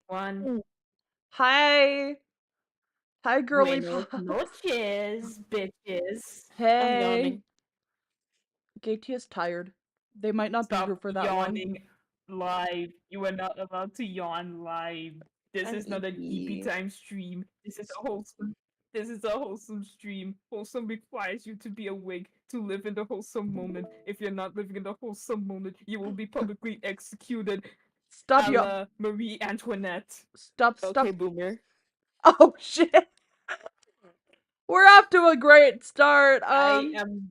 One. Hi. Hi, girly Buenos pop. noches, bitches. I'm Hey. yawning. Gaty is tired. They might not be here Stop for that long. yawning live. You are not allowed to yawn live. This I'm is not an EP EP. time stream. This is a wholesome. This is a wholesome stream. Wholesome requires you to be awake to live in the wholesome moment. If you're not living in the wholesome moment, you will be publicly executed, Stop a you. la Marie Antoinette. Stop, Okay, stop. boomer. Oh, shit. We're off to a great start. I am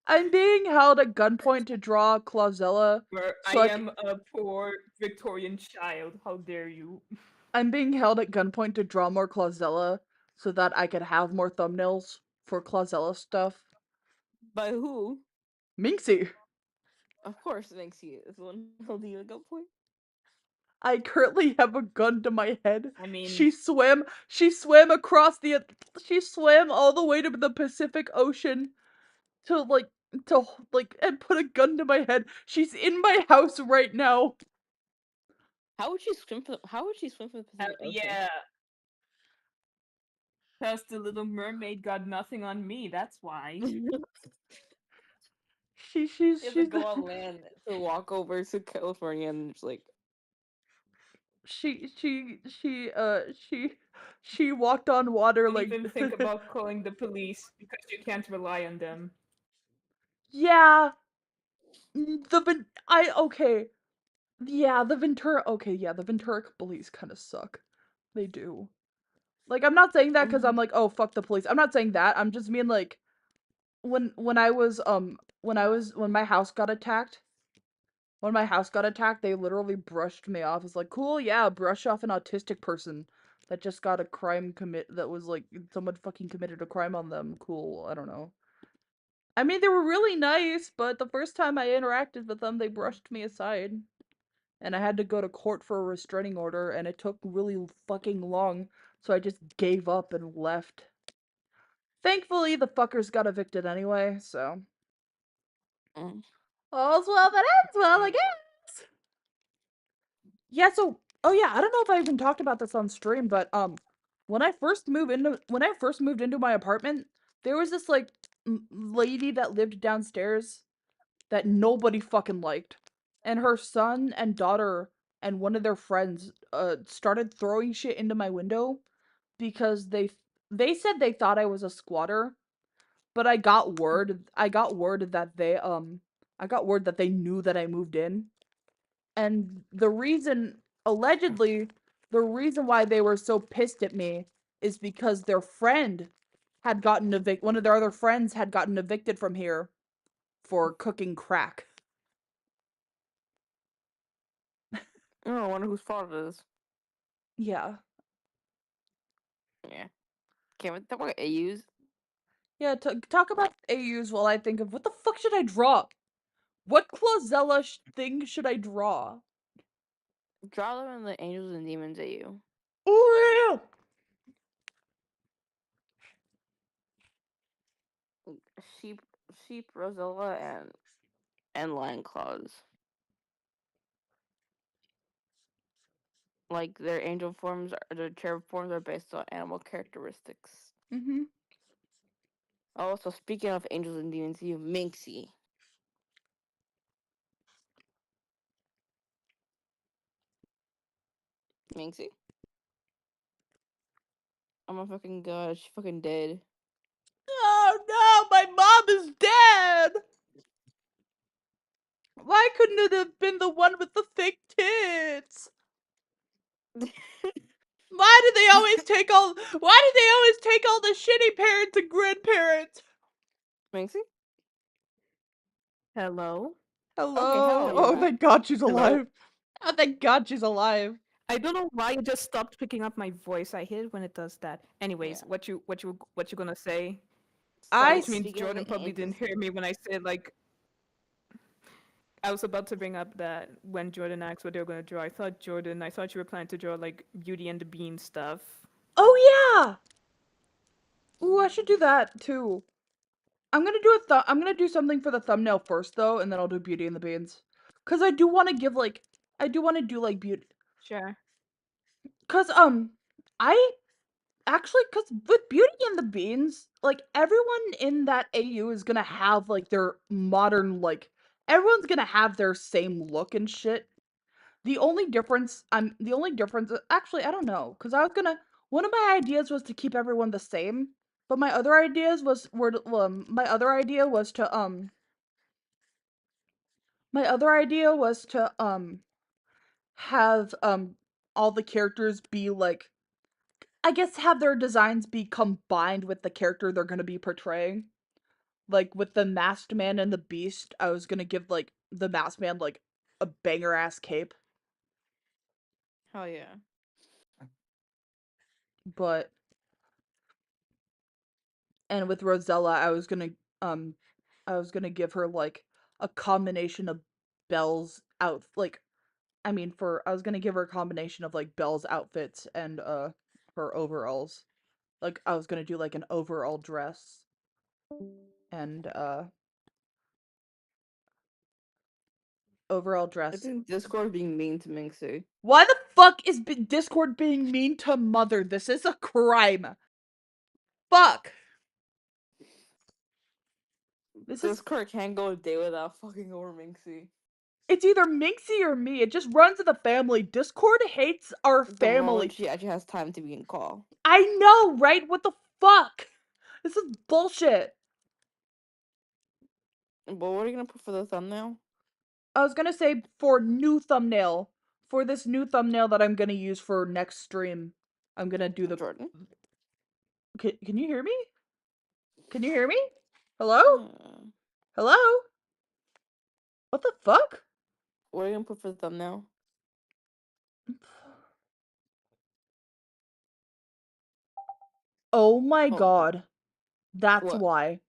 I'm being held at gunpoint to draw Clausella. where I So am a poor Victorian child. How dare you? I'm being held at gunpoint to draw more Clausella so that I could have more thumbnails for Clausella stuff. By who? Minxie. Of course, Vinci is the one holding you at gunpoint. I currently have a gun to my head. I mean, She swam across she swam all the way to the Pacific Ocean to and put a gun to my head. She's in my house right now. How would she swim? How would she swim from the hell Pacific Ocean? yeah. Because the Little Mermaid got nothing on me, that's why. You She she's have to she's go on land to walk over to California and just like, she she she uh she she walked on water Don't like even think about calling the police because you can't rely on them. yeah. Okay. Yeah, the Ventura police kind of suck. They do. Like, I'm not saying that because I'm like, oh, fuck the police. I'm not saying that. I'm just mean like, when my house got attacked, they literally brushed me off. It's like, cool, yeah, brush off an autistic person that just got a crime that was like someone fucking committed a crime on them. Cool, I don't know. I mean, they were really nice, but the first time I interacted with them, they brushed me aside. And I had to go to court for a restraining order, and it took really fucking long, so I just gave up and left. Thankfully, the fuckers got evicted anyway, so. mm. All's well that ends well, I guess! Yeah, so, oh yeah, I don't know if I even talked about this on stream, but, when I first moved into my apartment, there was this, like, lady that lived downstairs that nobody fucking liked. And her son and daughter and one of their friends started throwing shit into my window because they said they thought I was a squatter, but I got word that they knew that I moved in. And allegedly the reason why they were so pissed at me is because their friend had gotten one of their other friends had gotten evicted from here for cooking crack. Oh, I wonder whose fault it is. Yeah. Yeah. Can't we talk about AUs? Yeah, talk about AUs while I think of what the fuck should I draw? What Clausella thing should I draw? Draw them in the Angels and Demons AU. Oh, Sheep, sheep, Rosella, and lion claws. Like their their cherub forms are based on animal characteristics. yeah. Mm-hmm. Oh, so speaking of angels and demons, you Minxie. Minxie? Oh my fucking god, she fucking dead. Oh no, my mom is dead! Why couldn't it have been the one with the fake tits? Why do they always take all the shitty parents and grandparents? Minxie? Hello? Okay, Hello. hello, you're Oh, back. thank God she's Hello? alive. Oh, thank God she's alive. I don't know why it just stopped picking up my voice. I hate it when it does that. Anyways, Yeah. what you gonna say? I So Which means speaking of Jordan the probably angels, didn't hear me when I said like I was about to bring up that when Jordan asked what they were gonna draw. I thought you were planning to draw like Beauty and the Bean stuff. Oh yeah. Ooh, I should do that too. I'm gonna do something for the thumbnail first though, and then I'll do Beauty and the Beans. Cause I do want to do like beauty. Sure. Cause I cause with Beauty and the Beans, like everyone in that AU is gonna have like their modern like everyone's gonna have their same look and shit. The only difference actually I don't know, cause I was gonna one of my ideas was to keep everyone the same, but my other ideas was were my other idea was to my other idea was to have all the characters be like I guess have their designs be combined with the character they're gonna be portraying. Like with the masked man and the beast, I was gonna give like the masked man like a banger ass cape. Hell yeah. But and with Rosella um I was gonna give her like a combination of Belle's out like I mean for I was gonna give her a combination of like Belle's outfits and her overalls. Like I was gonna do like an overall dress and overall I dress. think Discord being mean to Mingsu. Why the fuck is Discord being mean to Mother? This is a crime. Fuck. This is Discord can't go a day without fucking over Mingsu. it's either Minxie or me. It just runs in the family. Discord hates our The moment family. she actually has time to be in call. I know, right? What the fuck? This is bullshit. But what are you gonna put for the thumbnail? I was gonna say for new thumbnail, for this new thumbnail that I'm gonna use for next stream, I'm gonna do the. Jordan? Can you hear me? Can you hear me? Hello? Hmm. Hello? What the fuck? What are you gonna put for the thumbnail? Oh my Hold on. god. That's What? why.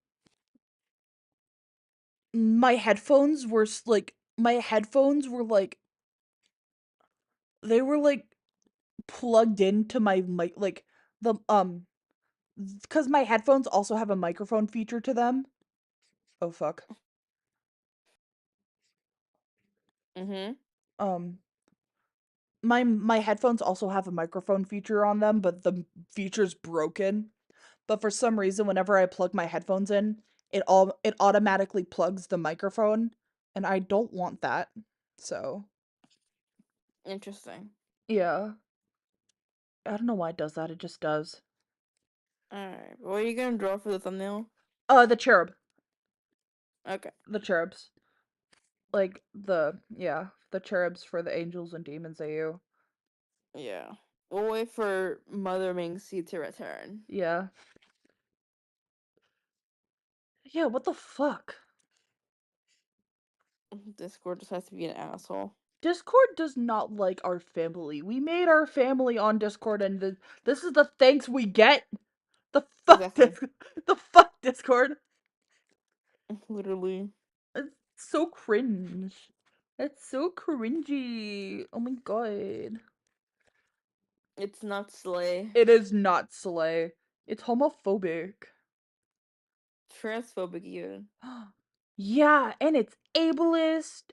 My headphones were my headphones were like they were like plugged into my mic like the cuz my headphones also have a microphone feature to them. Oh fuck. Mm-hmm. Um my headphones also have a microphone feature on them, but the feature's broken. But for some reason whenever I plug my headphones in, it automatically plugs the microphone and I don't want that. So, Interesting. yeah. I don't know why it does that. It just does. Alright. What are you gonna draw for the thumbnail? The cherub. Okay. The cherubs. Like the cherubs for the angels and demons AU. Yeah. We'll wait for Mother Mingsi to return. Yeah. Yeah, what the fuck? Discord just has to be an asshole. Discord does not like our family. We made our family on Discord and this is the thanks we get. The fuck Exactly. the fuck Discord. Literally. It's so cringe. It's so cringy. Oh my god. It's not slay. It is not Slay. It's homophobic. Transphobic even. Yeah, and it's ableist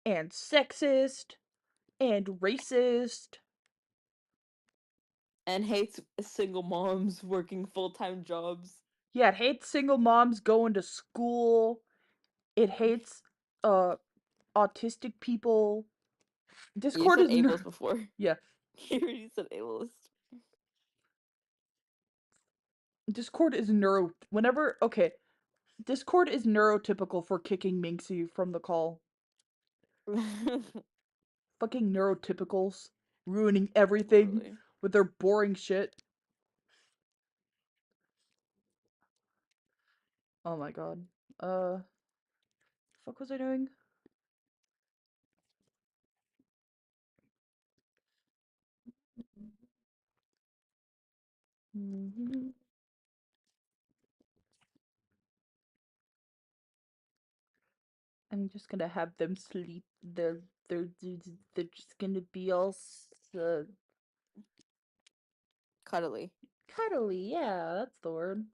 and sexist and racist. And hates single moms working full-time jobs. Yeah, it hates single moms going to school. It hates uh autistic people. You Discord said is ableist before. yeah. You already said ableist. Discord is neuro whenever okay. Discord is neurotypical for kicking Minxie from the call. Fucking neurotypicals ruining everything Literally. with their boring shit. Oh my god. Fuck was I doing? Mhm. I'm just gonna have them sleep. They're just gonna be all Cuddly. cuddly. Yeah, that's the word.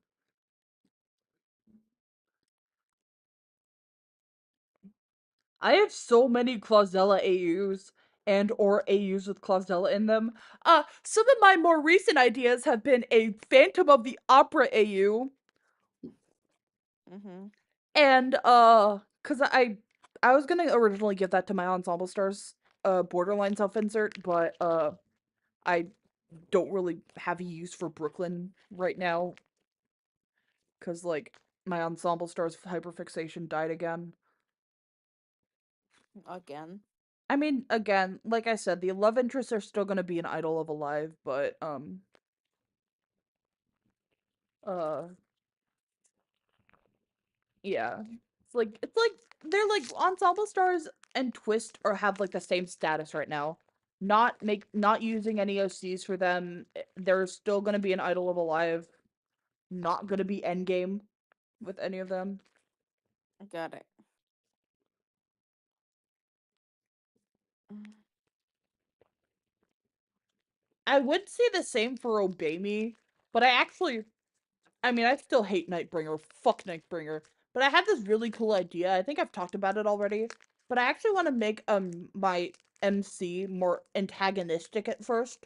I have so many Clausella AUs. and or AUs with Clausella in them. Some of my more recent ideas have been a Phantom of the Opera AU, Mm-hmm. and cause I was gonna originally give that to my Ensemble Stars Borderline self insert, but I don't really have a use for Brooklyn right now, cause like my Ensemble Stars hyperfixation died again. Again. I mean, again, like I said, the love interests are still gonna be an idol of Alive, but uh yeah. It's like they're like Ensemble Stars and Twist or have like the same status right now. Not using any OCs for them. They're still gonna be an idol of Alive. Not gonna be endgame with any of them. Got it. Mm. I would say the same for Obey Me, but I mean, I still hate Nightbringer. Fuck Nightbringer. But I had this really cool idea. I think I've talked about it already. But I actually want to make my MC more antagonistic at first,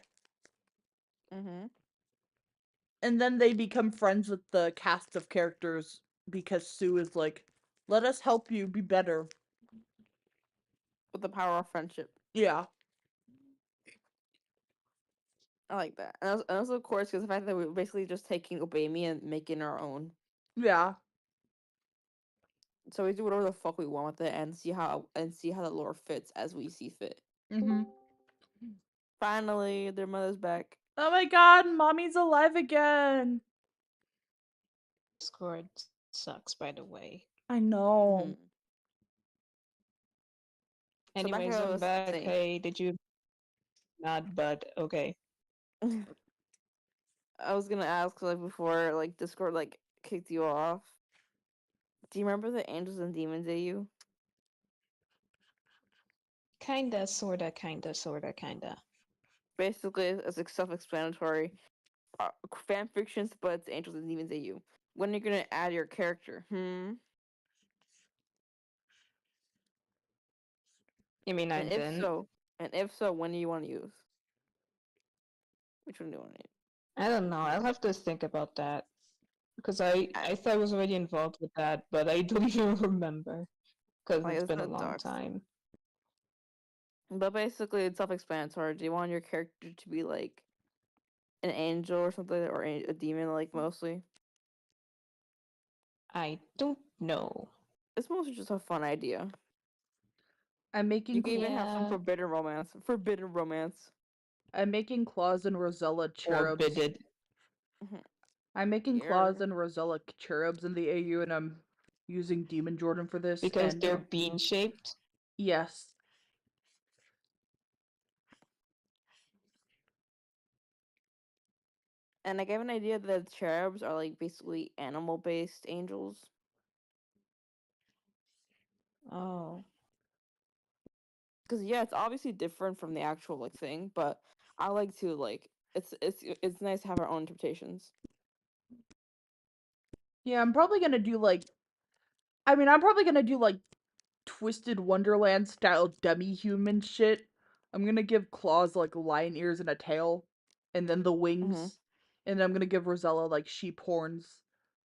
Mm-hmm. and then they become friends with the cast of characters because Sue is like, "Let us help you be better." With the power of friendship. Yeah, I like that. And also of course, because the fact that we're basically just taking Obey Me and making our own. yeah. So we do whatever the fuck we want with it and see how the lore fits as we see fit. Mhm. Finally, their mother's back. Oh my God, mommy's alive again. Discord sucks, by the way. I know. Mm-hmm. So back to Anyways, what I I'm was back. saying. Hey, did you not? But okay. I was gonna ask like before like Discord like kicked you off. Do you remember the Angels and Demons AU? Kinda, sorta, kinda, sorta, kinda. Basically, it's like self-explanatory. Fan fictions, but it's Angels and Demons AU. When are you gonna add your character? You mean I And if didn't? so, when do you want to use? Which one do you want to use? I don't know. I'll have to think about that. Because I thought I was already involved with that, but I don't even remember. Because Like it's it's been a been long dark. time. But basically, it's self-explanatory. Do you want your character to be like an angel or something, or a demon, like mostly? I don't know. It's mostly just a fun idea. I'm making You can even have some Yeah. forbidden romance. Forbidden romance. I'm making Claus and Rosella cherubs. Orbited. I'm making Here. Claus and Rosella cherubs in the AU, and I'm using Demon Jordan for this. Because And they're bean shaped. yes, And I gave an idea that cherubs are like basically animal-based angels. Oh. Because yeah, it's obviously different from the actual like thing, but I like to like it's nice to have our own interpretations. yeah, I'm probably gonna do like. I mean, I'm probably gonna do like Twisted Wonderland style demi-human shit. I'm gonna give Claus like lion ears and a tail, and then the wings, and then I'm gonna give Rosella like sheep horns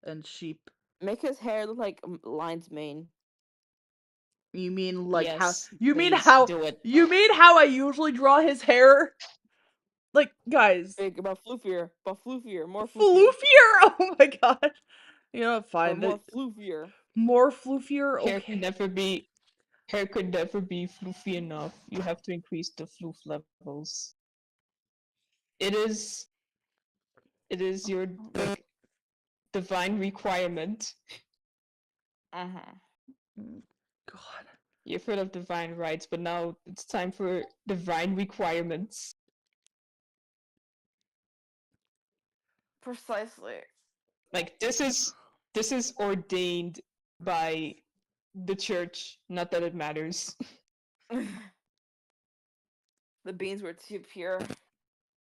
and sheep. Make his hair look like Lion's mane. You mean like how? Yes, You mean please how? do it. You mean how I usually draw his hair? Like, guys, Big, but floofier, more floofier, floofier. Oh my god. You know, but fine. more floofier. More floofier. Hair could Okay. never be floofy enough. You have to increase the floof levels. It is your like divine requirement. Mm, God. You've heard of divine rights, but now it's time for divine requirements. Precisely. Like this is ordained by the church, not that it matters. The beans were too pure.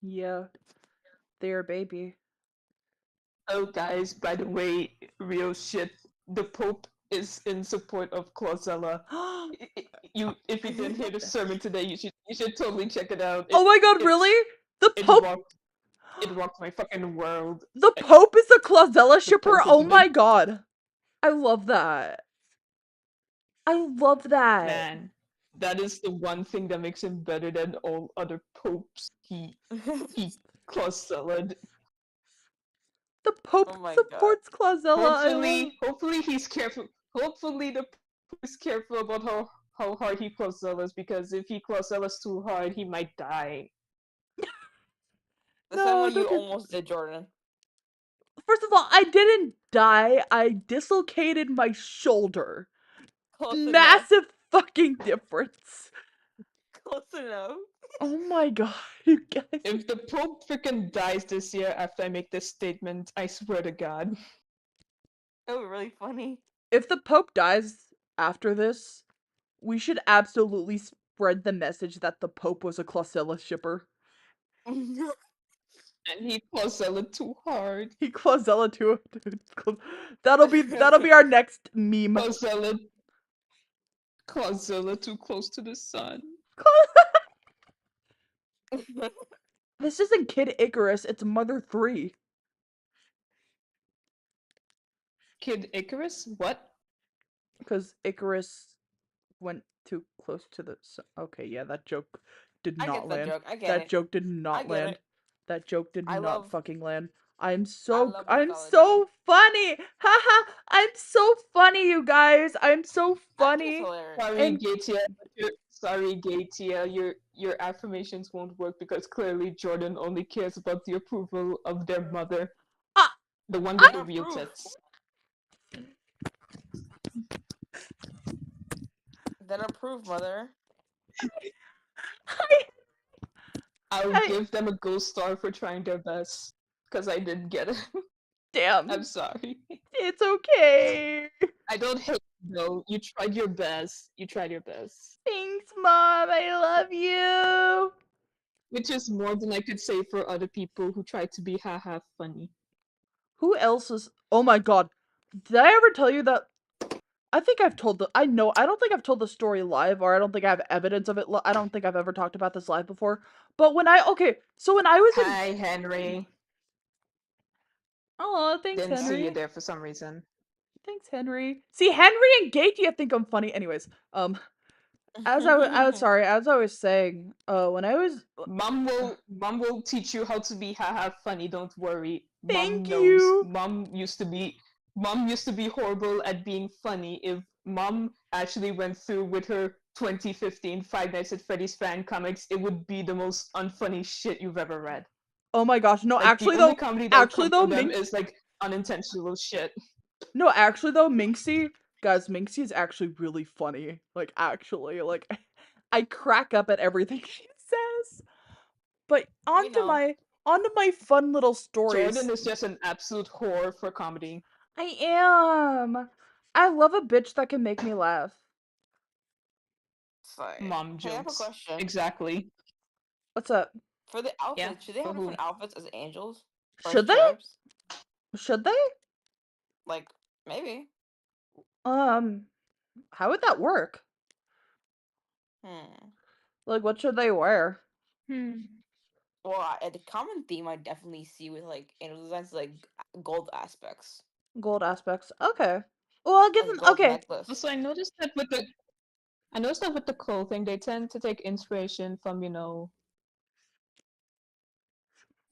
Yeah. There, baby. Oh guys, by the way, real shit, the Pope is in support of Clausella. You if you didn't hear the sermon today, you should You should totally check it out. Oh my god, it's- really? The It Pope rocked my fucking world. the Pope is a Clausella The shipper? Pope is Oh a my big god. I love that. I love that. man. That is the one thing that makes him better than all other popes. He Clausellaed. The Pope Oh my god. supports Clausella. I love. Hopefully he's careful. Hopefully the Pope is careful about how hard he Clausellas, because if he Clausellas too hard, he might die. The No, same way you don't do- almost did, Jordan. First of all, I didn't die. I dislocated my shoulder. Close enough. Massive fucking difference. Close enough. Oh my god, you guys. If the Pope freaking dies this year after I make this statement, I swear to God. That would be really funny. If the Pope dies after this, we should absolutely spread the message that the Pope was a Clausella shipper. And he Clausellaed too hard. He Clausella too. That'll be our next meme. Clausella too close to the sun. This isn't Kid Icarus, it's Mother 3. Kid Icarus? What? Because Icarus went too close to the sun. Okay, yeah, that joke did I not get that land. joke. I get That it. joke did I not get land. it. That joke did I not love- fucking land. I'm I so love funny. Haha, I'm so funny, you guys. I'm so I think it's funny. hilarious. Sorry, And- Gatia. Your affirmations won't work because clearly Jordan only cares about the approval of their mother. Ah, The one with I the real approve. tits. Then approve, mother. I'll I- give them a gold star for trying their best. Because I didn't get it. Damn, I'm sorry. it's okay. I don't hate you though. You tried your best. You tried your best. Thanks, Mom. I love you. Which is more than I could say for other people who try to be haha funny. Who else is? Oh my god. Did I ever tell you that? I think I've told the. I don't think I've told the story live, or I don't think I have evidence of it. I don't think I've ever talked about this live before. But when I so when I was in. Hi, Henry. Oh, thanks, Didn't Henry. see you there for some reason. Thanks, Henry. See, Henry and Gaethje, I think I'm funny. Anyways, as I was sorry, as I was saying, when I was. Mom will teach you how to be haha funny, don't worry. Thank Mom knows. you. Mom used to be horrible at being funny. If Mom actually went through with her 2015 Five Nights at Freddy's fan comics, it would be the most unfunny shit you've ever read. Oh my gosh, no, Like, actually the only though, comedy that actually comes though, from them Minx, is like unintentional shit. no, actually though, Minxie, guys, Minxie is actually really funny. Like, actually, like, I crack up at everything she says. But onto know. my fun little stories. Jordan is just an absolute whore for comedy. I am. I love a bitch that can make me laugh. Sorry. Mom Hey, I have a jokes. question. Exactly. What's up? For the outfits, Yeah, should they have for who? different outfits as angels? Or as Should they? cherubs? Should they? Like, maybe. How would that work? Like, what should they wear? Well, the common theme I definitely see with like angel designs is like gold aspects. Gold aspects. Okay. Well, I'll give Like a them. gold Okay. necklace. Also, I noticed that with the clothing, they tend to take inspiration from,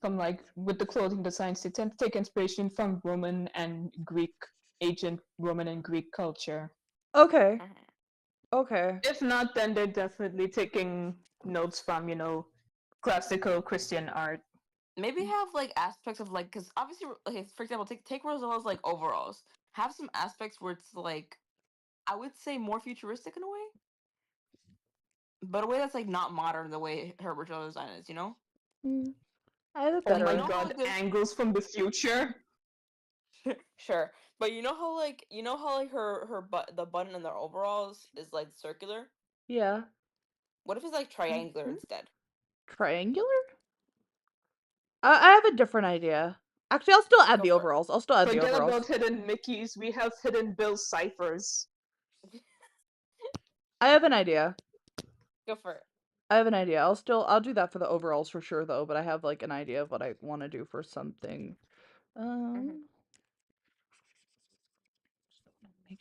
from like with the clothing designs, they tend to take inspiration from Roman and Greek, ancient Roman and Greek culture. Okay. Mhm. Okay. If not, then they're definitely taking notes from, classical Christian art. Maybe have like aspects of like, because obviously, okay, for example, take Rosella's like overalls. Have some aspects where it's like, I would say more futuristic in a way, but a way that's like not modern the way her original design is. You know? I have a Oh better. my know how, god, like, this- angles from the future. Sure, but you know how like her the button in their overalls is like circular. Yeah. What if it's like triangular Mhm. instead? Triangular? I have a different idea. Actually, I'll still add Go the for it. overalls. I'll still add the Forget overalls. about hidden Mickeys, we have hidden Bill ciphers. I have an idea. Go for it. I have an idea. I'll do that for the overalls for sure though, but I have like an idea of what I want to do for something. Make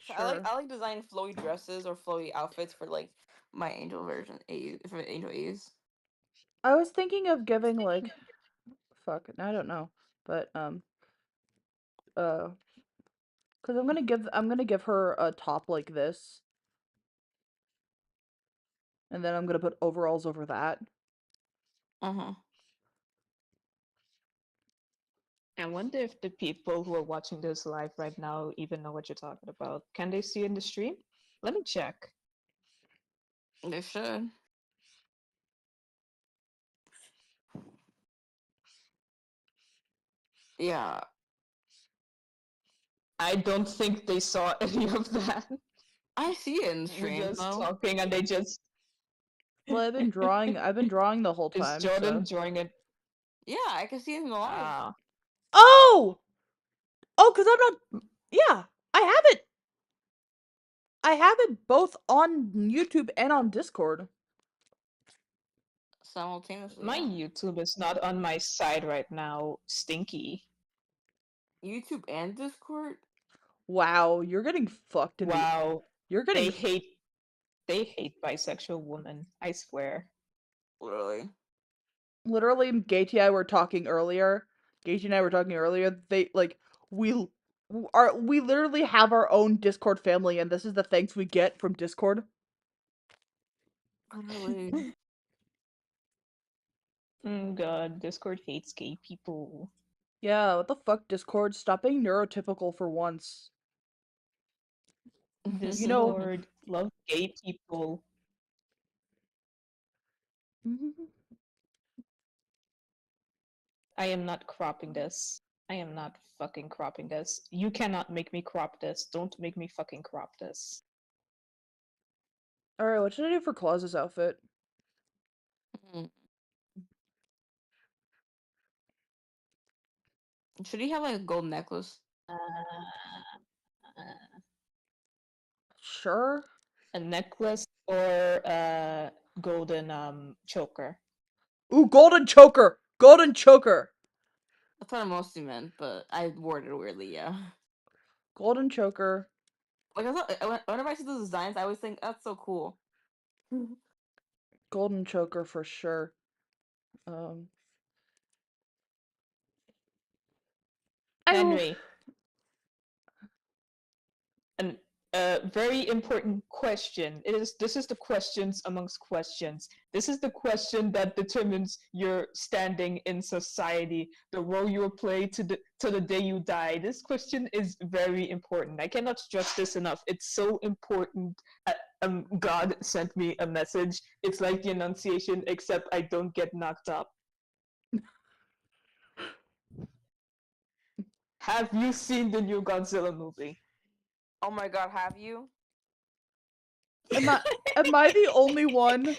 So sure. I like designing flowy dresses or flowy outfits for like my angel version A for angel A's. I was thinking of giving like fuck, I don't know. But cuz I'm going to give her a top like this and then I'm going to put overalls over that. I wonder if the people who are watching this live right now even know what you're talking about. Can they see in the stream? Let me check. They should. Yeah. I don't think they saw any of that. I see it in the We're stream just though. talking and they just Well, I've been drawing the whole Is time, Jordan so. drawing it? Yeah, I can see it in the live. Ah. Oh! Oh, cuz I'm not. Yeah, I have it. I have it both on YouTube and on Discord. Simultaneously, My yeah. YouTube is not on my side right now. Stinky. YouTube and Discord? Wow, you're getting fucked in the. Wow. You're They getting. hate bisexual women. I swear. Literally. Literally, Gaty and I were talking earlier. Gaty and I were talking earlier. They like we literally have our own Discord family, and this is the thanks we get from Discord. Literally. God, Discord hates gay people. Yeah, what the fuck, Discord? Stop being neurotypical for once. You know. Discord love gay people. I am not cropping this. I am not fucking cropping this. You cannot make me crop this. Don't make me fucking crop this. Alright, what should I do for Claus's outfit? Should he have like a gold necklace? Sure. A necklace or a golden choker. Ooh, golden choker! Golden choker! That's what I mostly meant, but I worded it weirdly, yeah. Golden choker. Like I thought, whenever I see those designs, I always think that's so cool. Golden choker for sure. I Henry. And a very important question. This is the questions amongst questions. This is the question that determines your standing in society, the role you will play to the day you die. This question is very important. I cannot stress this enough. It's so important. God sent me a message. It's like the Annunciation, except I don't get knocked up. Have you seen the new Godzilla movie? Oh my god, have you? Am I the only one?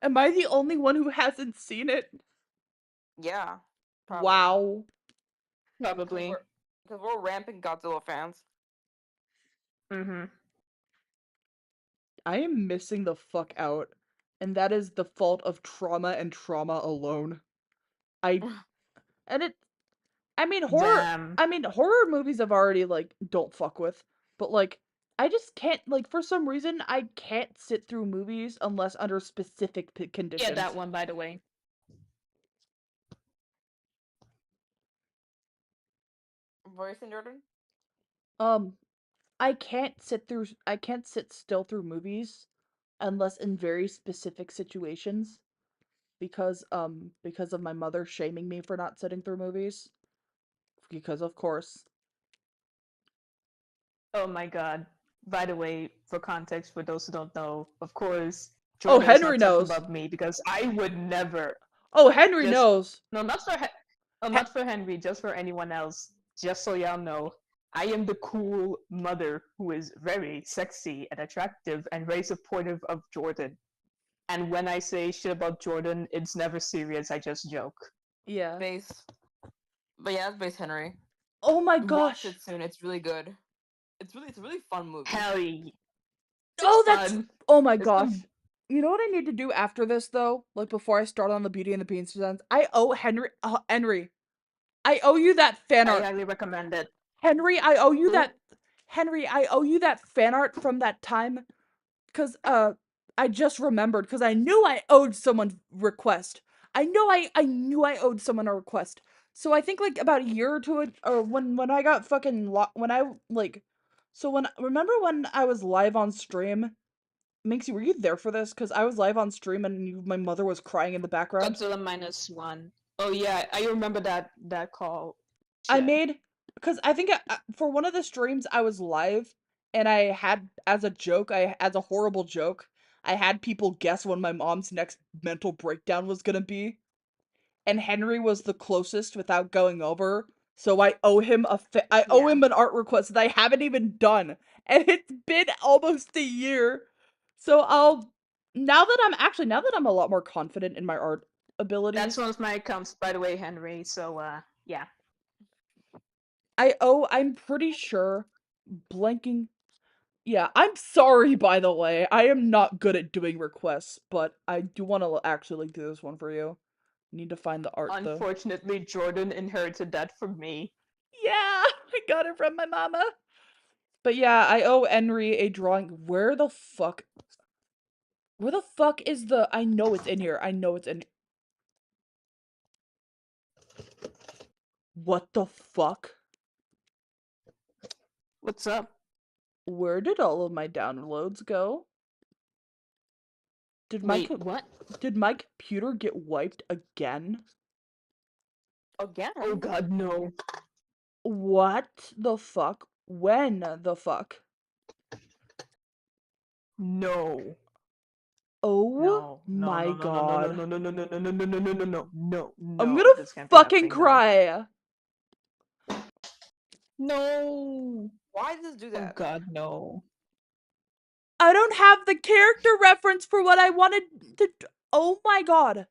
Am I the only one who hasn't seen it? Yeah. Probably. Wow. Probably. Because we're rampant Godzilla fans. Mm-hmm. I am missing the fuck out. And that is the fault of trauma and trauma alone. I mean Damn. horror movies I've already like don't fuck with. But like I just can't like for some reason I can't sit through movies unless under specific conditions. Yeah, that one by the way. Voice and Jordan? I can't sit still through movies unless in very specific situations because of my mother shaming me for not sitting through movies. Because of course. Oh my god. By the way, for context, for those who don't know, of course, Oh, Jordan's Henry not knows. talking about me because I would never. Oh, Henry knows. No, not for not for Henry, just for anyone else. Just so y'all know, I am the cool mother who is very sexy and attractive and very supportive of Jordan. And when I say shit about Jordan, it's never serious. I just joke. Yeah. Base. But yeah, that's Base Henry. Oh my gosh. Watch it soon. It's really good. It's a really fun movie. Hell yeah. Oh, that's. Fun. Oh my It's gosh. You know what I need to do after this though? Like before I start on the Beauty and the Beast presents, I owe Henry. I owe you that fan I art. highly recommend it. Henry, I owe you Who? that Henry, I owe you that fan art from that time. Cause I just remembered because I knew I owed someone request. I knew I owed someone a request. So I think like about a year or two or when I got fucking when I like so when remember when I was live on stream. Minxie, were you there for this? Because I was live on stream and my mother was crying in the background. Godzilla -1. Oh yeah, I remember that call. I Shit. made because I think for one of the streams I was live and I had as a joke, I as a horrible joke, I had people guess when my mom's next mental breakdown was gonna be, and Henry was the closest without going over. So I owe him I owe Yeah. him an art request that I haven't even done, and it's been almost a year. So now that I'm a lot more confident in my art abilities. That's one of my accounts, by the way, Henry. So yeah. I'm pretty sure blanking. Yeah, I'm sorry by the way. I am not good at doing requests, but I do want to actually do this one for you. Need to find the art though. Unfortunately, Jordan inherited that from me. Yeah, I got it from my mama. But yeah, I owe Henry a drawing. Where the fuck is the I know it's in here. I know it's in What the fuck? What's up? Where did all of my downloads go? Did my Wait, what? did my computer get wiped again? Again? Oh god, no. What the fuck? When the fuck? No. Oh No. No, my no, no, no, no, no, god. no, no, no, no, no, no, no, no, no, no, no, no, I'm no. gonna This can't be fucking happening, no. cry. No. Why does it do Oh that? god, no. I don't have the character reference for what I wanted to. Oh my god.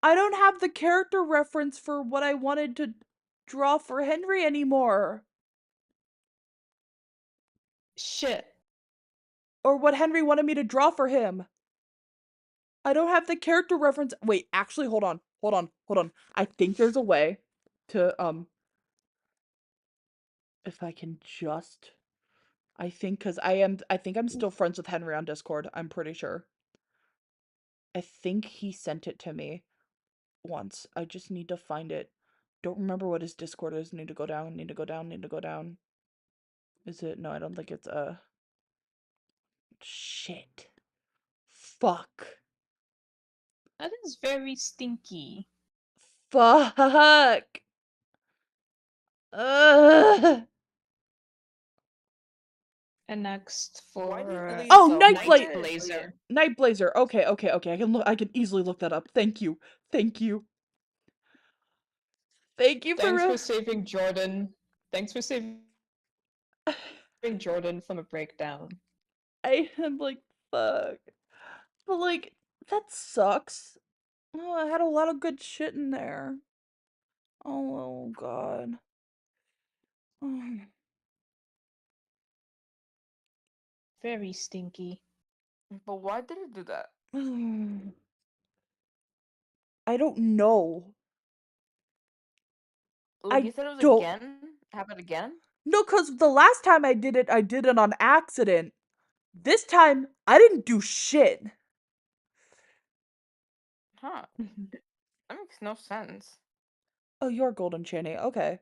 I don't have the character reference for what I wanted to draw for Henry anymore. Shit. Or what Henry wanted me to draw for him. I don't have the character reference. Wait, actually, hold on. Hold on. Hold on. I think there's a way to, if I can just. I think, I think I'm still friends with Henry on Discord. I'm pretty sure. I think he sent it to me once. I just need to find it. Don't remember what his Discord is. Need to go down, need to go down, need to go down. Is it? No, I don't think it's, shit. Fuck. That is very stinky. Fuck. Ugh. And next Why do you for delete Oh, yourself? Night Night Blade- Blazer. Night Blazer. Okay, okay, okay. I can easily look that up. Thank you. Thank you. Thank you Thanks for for saving Jordan. Thanks for saving Jordan from a breakdown. I am like, fuck. But like, that sucks. Oh, I had a lot of good shit in there. Oh, god. Very stinky. But why did it do that? I don't know. Like I you said it was don't. again? Happen again? No, because the last time I did it on accident. This time, I didn't do shit. Huh. That makes no sense. Oh, you're Golden Channy. Okay.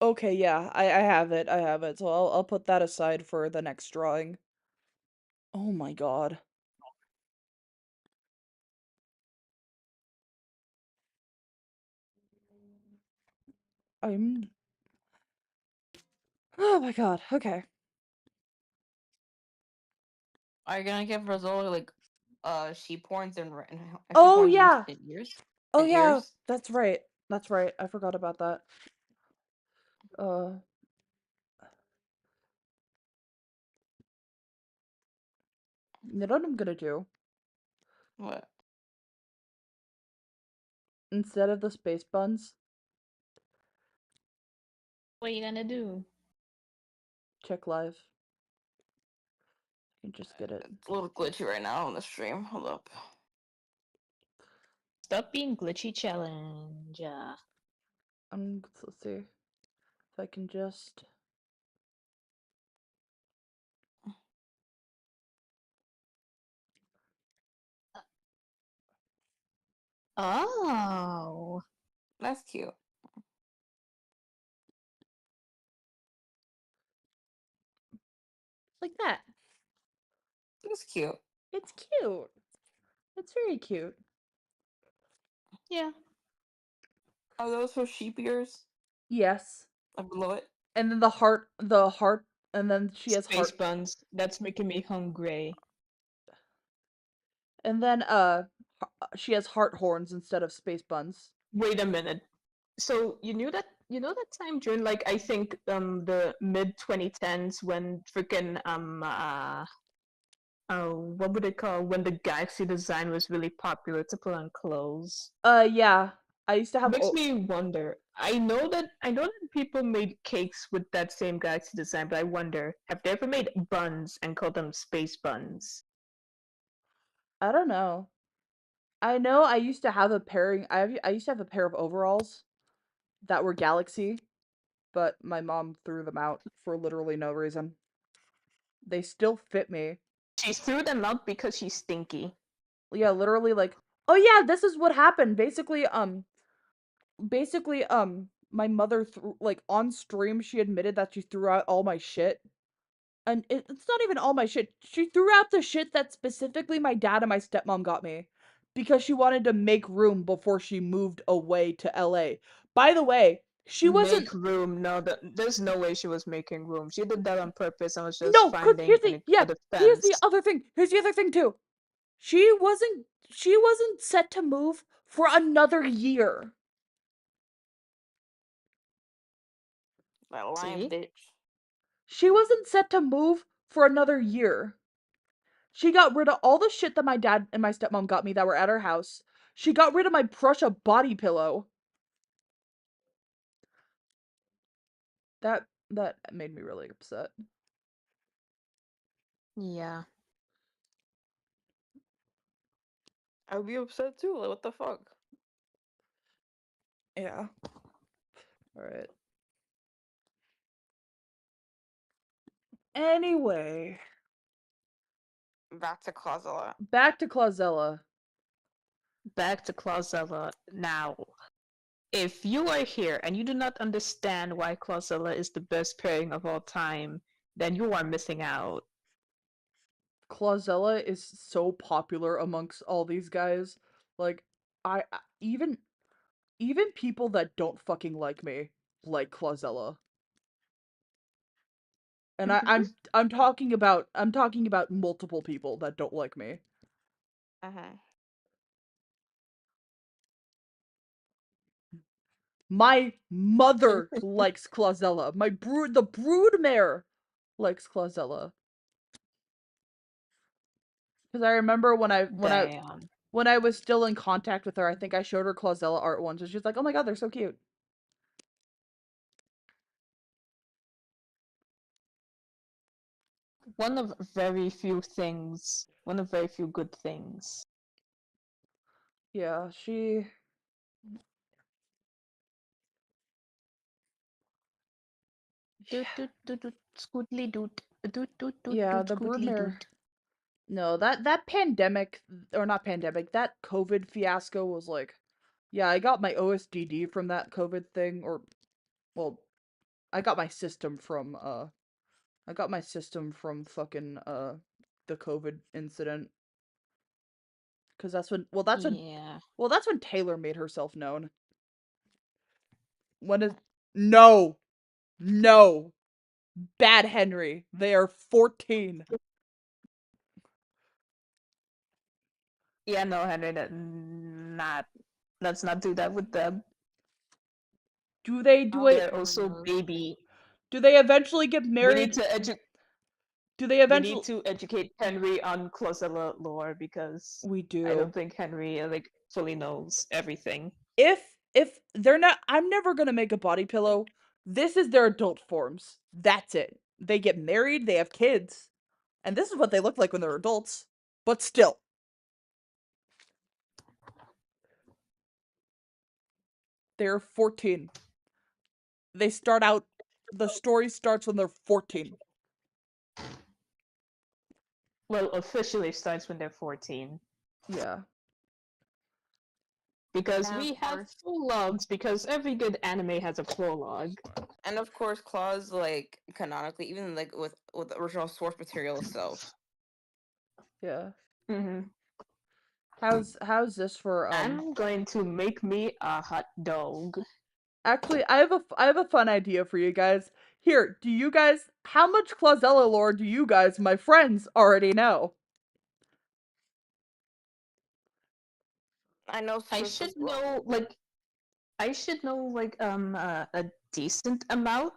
Okay, yeah, I have it. I have it. So I'll put that aside for the next drawing. Oh my god. I'm. Oh my god. Okay. Are you gonna give Rozola like sheep horns and sheep Oh horns yeah. and ears? Oh And yeah. ears? That's right. That's right. I forgot about that. You know what I'm gonna do? What? Instead of the space buns, What are you gonna do? check live. can just get it. It's a little glitchy right now on the stream. Hold up. Stop being glitchy challenge. Let's see if I can just. Oh. That's cute. Like that. It's cute. It's cute. It's very cute. Yeah. Are those her sheep ears? Yes. Like below it? And then the heart, and then she has Space heart. buns. That's making me hungry. And then she has heart horns instead of space buns. Wait a minute. So you know that time during like I think the mid 2010s when freaking what would it call when the galaxy design was really popular to put on clothes. Yeah. I used to have Makes me wonder. I know that people made cakes with that same galaxy design, but I wonder, have they ever made buns and called them space buns? I don't know. I know I used to have a pairing. I used to have a pair of overalls that were Galaxy, but my mom threw them out for literally no reason. They still fit me. She threw them out because she's stinky. Yeah, literally like, oh yeah, this is what happened. Basically, my mother threw like on stream. She admitted that she threw out all my shit, and it's not even all my shit. She threw out the shit that specifically my dad and my stepmom got me because she wanted to make room before she moved away to LA. By the way, she wasn't. Make room. No, there's no way she was making room. She did that on purpose and was just No, cause finding a here's the defense. other thing. Here's the other thing too. She wasn't set to move for another year. That lying See? bitch. She wasn't set to move for another year. She got rid of all the shit that my dad and my stepmom got me that were at her house. She got rid of my Prussia body pillow. That made me really upset. Yeah. I would be upset too. Like, what the fuck? Yeah. All right. Anyway, Back to Closet. back to Clausella. Back to Clausella now. If you are here and you do not understand why Clausella is the best pairing of all time, then you are missing out. Clausella is so popular amongst all these guys. Like, even people that don't fucking like me like Clausella. And I'm talking about multiple people that don't like me. Uh-huh. My mother likes Clausella. The broodmare likes Clausella. Because I remember Damn. when I was still in contact with her, I think I showed her Clausella art once, and she's like, "Oh my god, they're so cute." One of very few things. One of very few good things. Yeah, she. Doot doot doot doot scootly doot doot doot doot Yeah, doot the scootly broodmare. doot. No, that pandemic, or not pandemic, that COVID fiasco was like, yeah, I got my OSDD from that COVID thing, or, well, I got my system from fucking the COVID incident. Cause that's when, Yeah. that's when Taylor made herself known. When is no, no, Bad Henry. They are 14. Yeah, no, Henry, let's not do that with them. Do they do it? They're also baby. Do they eventually get We need married? to Do they we eventually? need to educate Henry on Clausella lore because We I do. don't think Henry like fully knows everything. If they're not, I'm never gonna make a body pillow. This is their adult forms. That's it. They get married. They have kids. And this is what they look like when they're adults. But still. They're 14. They start out, the story starts when they're 14. Well, officially starts when they're 14. Yeah. Because And we of have course- prologues, because every good anime has a prologue. And of course, Claws like canonically, even like with the original source material itself. Yeah. Mm-hmm. How's this for I'm going to make me a hot dog. Actually, I have a fun idea for you guys. Here, do you guys how much Clausella lore do you guys, my friends, already know? I know I Swift should as well. know like a decent amount.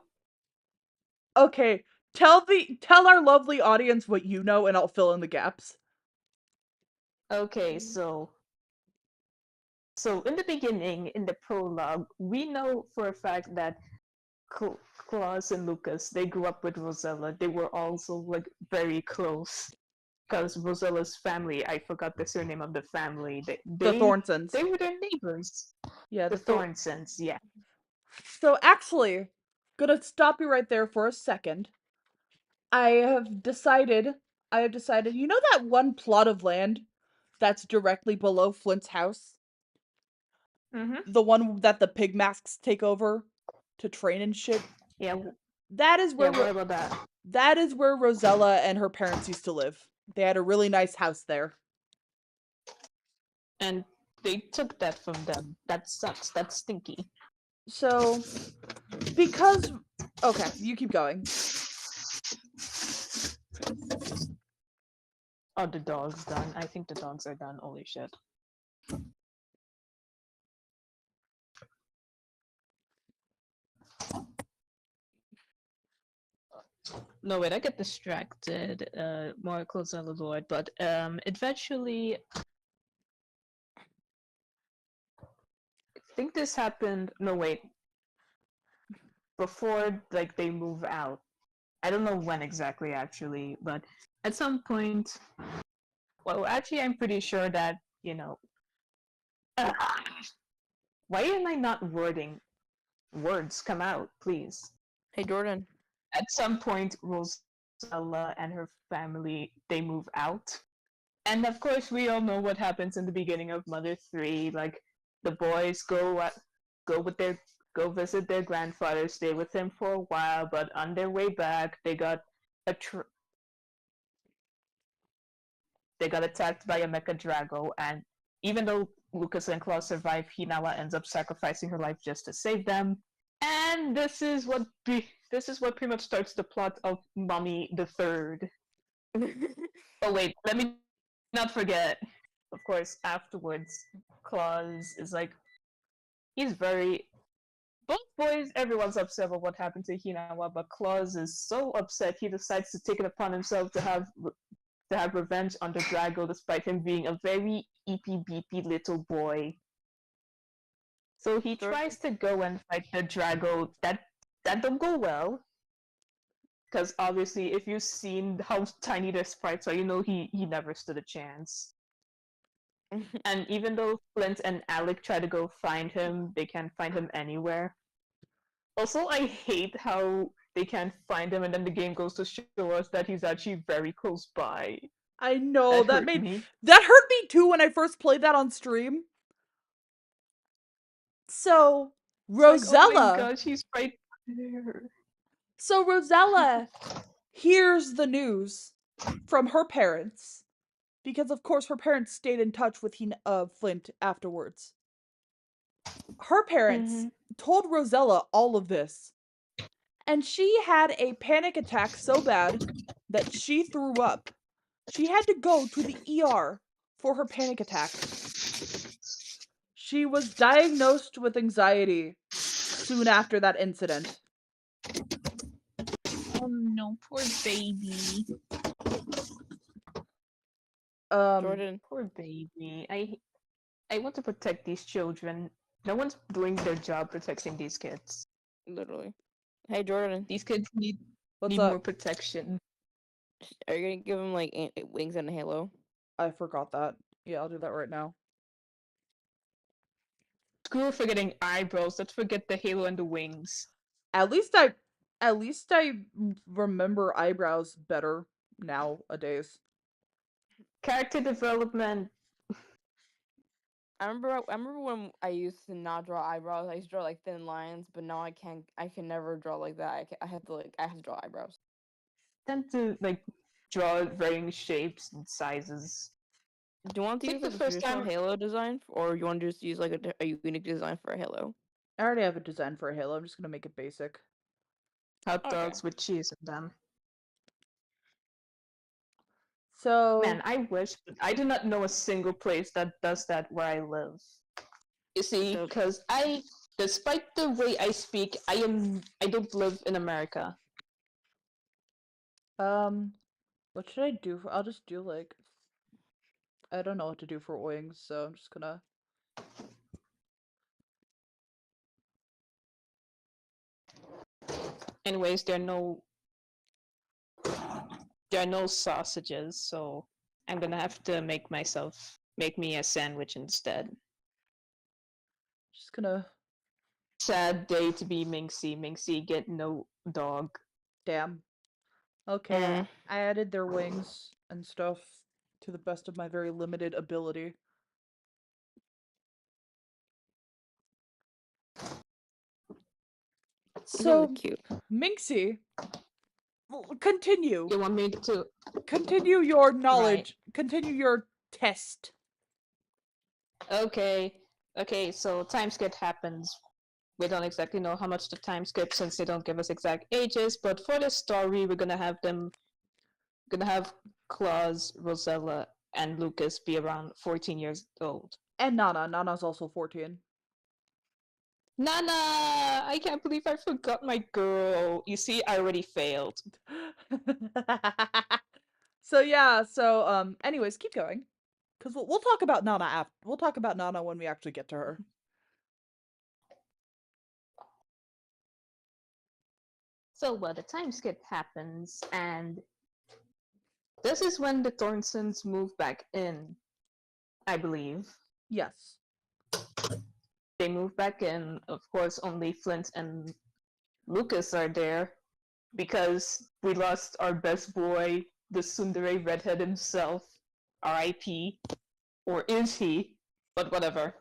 Okay, tell our lovely audience what you know and I'll fill in the gaps. Okay, so in the beginning, in the prologue, we know for a fact that Claus and Lucas, they grew up with Rosella. They were also like very close because Rosella's family, I forgot the surname of the family. The Thornsons. They were their neighbors. Yeah, The Thornsons, yeah. So actually, gonna stop you right there for a second. I have decided, you know that one plot of land that's directly below Flint's house? Mm-hmm. The one that the pig masks take over to train and shit? Yeah, That is where what about that? that is where Rosella and her parents used to live. They had a really nice house there. And they took that from them. That sucks. That's stinky. So, because okay, you keep going. Oh, the dog's done. I think the dogs are done. Holy shit. No, wait, I get distracted. More close on the Lord, but eventually, I think this happened. No, wait, before like they move out. I don't know when exactly, actually, but at some point. Well, actually, I'm pretty sure that why am I not wording words? Come out, please. Hey Jordan. At some point, Rosella and her family they move out. And of course, we all know what happens in the beginning of Mother 3. Like, the boys go with their go visit their grandfather, stay with him for a while, but on their way back, they got attacked by a mecha Drago, and even though Lucas and Claus survive, Hinawa ends up sacrificing her life just to save them. And this is what pretty much starts the plot of Mummy the Third. Oh wait, let me not forget. Of course, afterwards, Claus is like, he's very. Both boys, everyone's upset about what happened to Hinawa, but Claus is so upset he decides to take it upon himself to have revenge on the Drago, despite him being a very eepy beepy little boy. So he tries to go and fight the Drago. That don't go well. Because obviously, if you've seen how tiny their sprites are, you know he never stood a chance. And even though Flint and Alec try to go find him, they can't find him anywhere. Also, I hate how they can't find him, and then the game goes to show us that he's actually very close by. I know That hurt me. that hurt me too when I first played that on stream. So Rosella, like, oh my gosh, he's right there. So Rosella hears the news from her parents because, of course, her parents stayed in touch with Flint afterwards. Her parents told Rosella all of this, and she had a panic attack so bad that she threw up. She had to go to the ER for her panic attack. She was diagnosed with anxiety soon after that incident. Oh no, poor baby. Jordan. Poor baby. I want to protect these children. No one's doing their job protecting these kids. Literally. Hey Jordan. These kids need What's more up? protection. Are you gonna give him like wings and a halo? I forgot that. Yeah, I'll do that right now. Screw forgetting eyebrows. Let's forget the halo and the wings. At least I remember eyebrows better nowadays. Character development. I remember when I used to not draw eyebrows. I used to draw like thin lines, but now I can't. I can never draw like that. I have to I have to draw eyebrows. Tend to like draw varying shapes and sizes. Do you want to I use think like the a first traditional time halo design, or you want to just use like a unique design for a halo? I already have a design for a halo. I'm just gonna make it basic. hot Okay. dogs with cheese in them. So Man, I wish, but I do not know a single place that does that where I live. You see, So because despite the way I speak, I don't live in America. what should I do for? I'll just do like I don't know what to do for wings, so I'm just gonna. Anyways, there are no sausages, so I'm gonna have to make me a sandwich instead. Just gonna. Sad day to be Minxie. Minxie get no dog. Damn. Okay, Mm. I added their wings and stuff to the best of my very limited ability. It's really So, cute. Minxie, continue. You want me to? Continue your Right. knowledge. Continue your test. Okay. Okay, so time skip happens. We don't exactly know how much the time skip since they don't give us exact ages, but for this story we're gonna have Claus, Rosella, and Lucas be around 14 years old. And Nana. Nana's also 14. Nana! I can't believe I forgot my girl. You see, I already failed. So yeah, anyways, keep going. Cuz we'll talk about Nana after. We'll talk about Nana when we actually get to her. So, well, the time skip happens, and this is when the Thornsons move back in, I believe. Yes. They move back in. Of course, only Flint and Lucas are there because we lost our best boy, the tsundere redhead himself, R.I.P. Or is he? But whatever.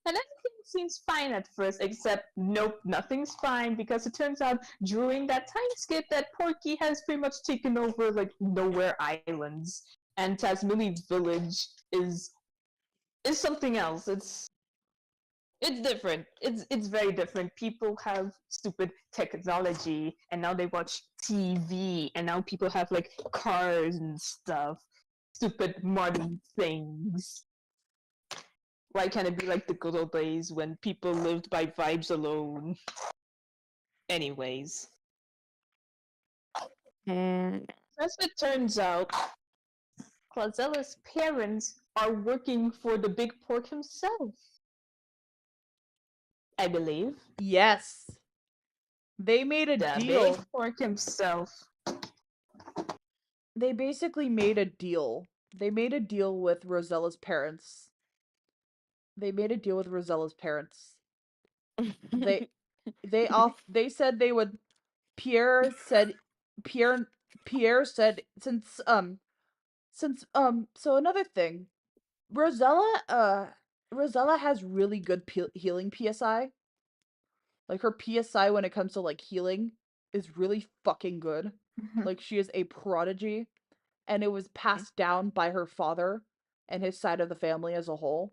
And everything seems fine at first, except nope, nothing's fine because it turns out during that time skip that Porky has pretty much taken over like Nowhere Islands, and Tasmini Village is something else. It's different. It's very different. People have stupid technology, and now they watch TV, and now people have like cars and stuff. Stupid modern things. Why can't it be like the good old days when people lived by vibes alone? Anyways, Mm. as it turns out, Clausella's parents are working for the big pork himself. I believe. Yes. They made a The deal. big pork himself. They basically made a deal. They made a deal with Rosella's parents. They made a deal with Rosella's parents. They they said they would Pierre said Pierre Pierre said so another thing. Rosella has really good healing PSI. Like her PSI when it comes to like healing is really fucking good. Like she is a prodigy, and it was passed down by her father and his side of the family as a whole.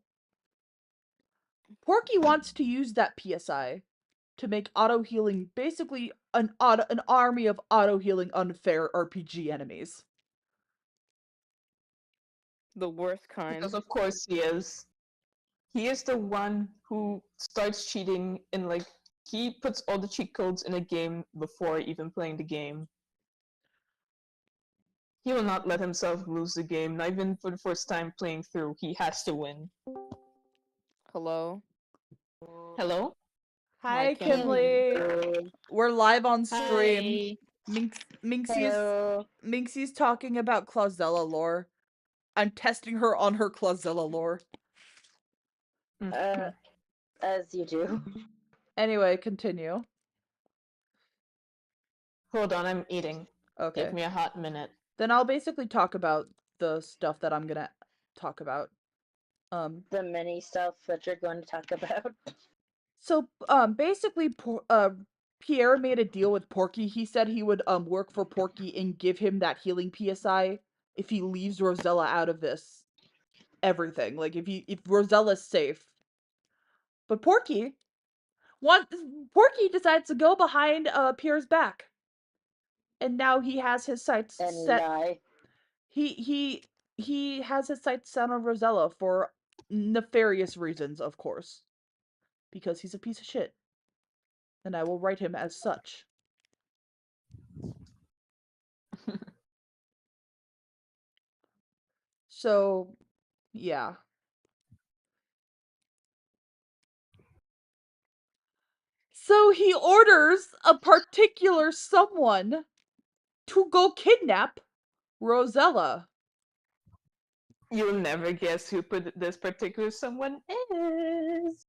Porky wants to use that PSI to make auto healing basically an army of auto healing unfair RPG enemies. The worst kind. Because of course he is. He is the one who starts cheating in like he puts all the cheat codes in a game before even playing the game. He will not let himself lose the game, not even for the first time playing through. He has to win. Hello. Hello? Hi, Kinley. Kinley. We're live on stream. Hi. Minxie's Minxie's talking about Clausella lore. I'm testing her on her Clausella lore. As you do. Anyway, continue. Hold on, I'm eating. Okay. Give me a hot minute. Then I'll basically talk about the stuff that I'm gonna talk about. The mini stuff that you're going to talk about. So, basically, Pierre made a deal with Porky. He said he would, work for Porky and give him that healing PSI if he leaves Rosella out of this. Everything. Like, if Rosella's safe. But Porky decides to go behind, Pierre's back. And now he has his sights And set. lie. He has his sights set on Rosella for nefarious reasons, of course. Because he's a piece of shit. And I will write him as such. So, yeah. So he orders a particular someone to go kidnap Rosella. You'll never guess who this particular someone is.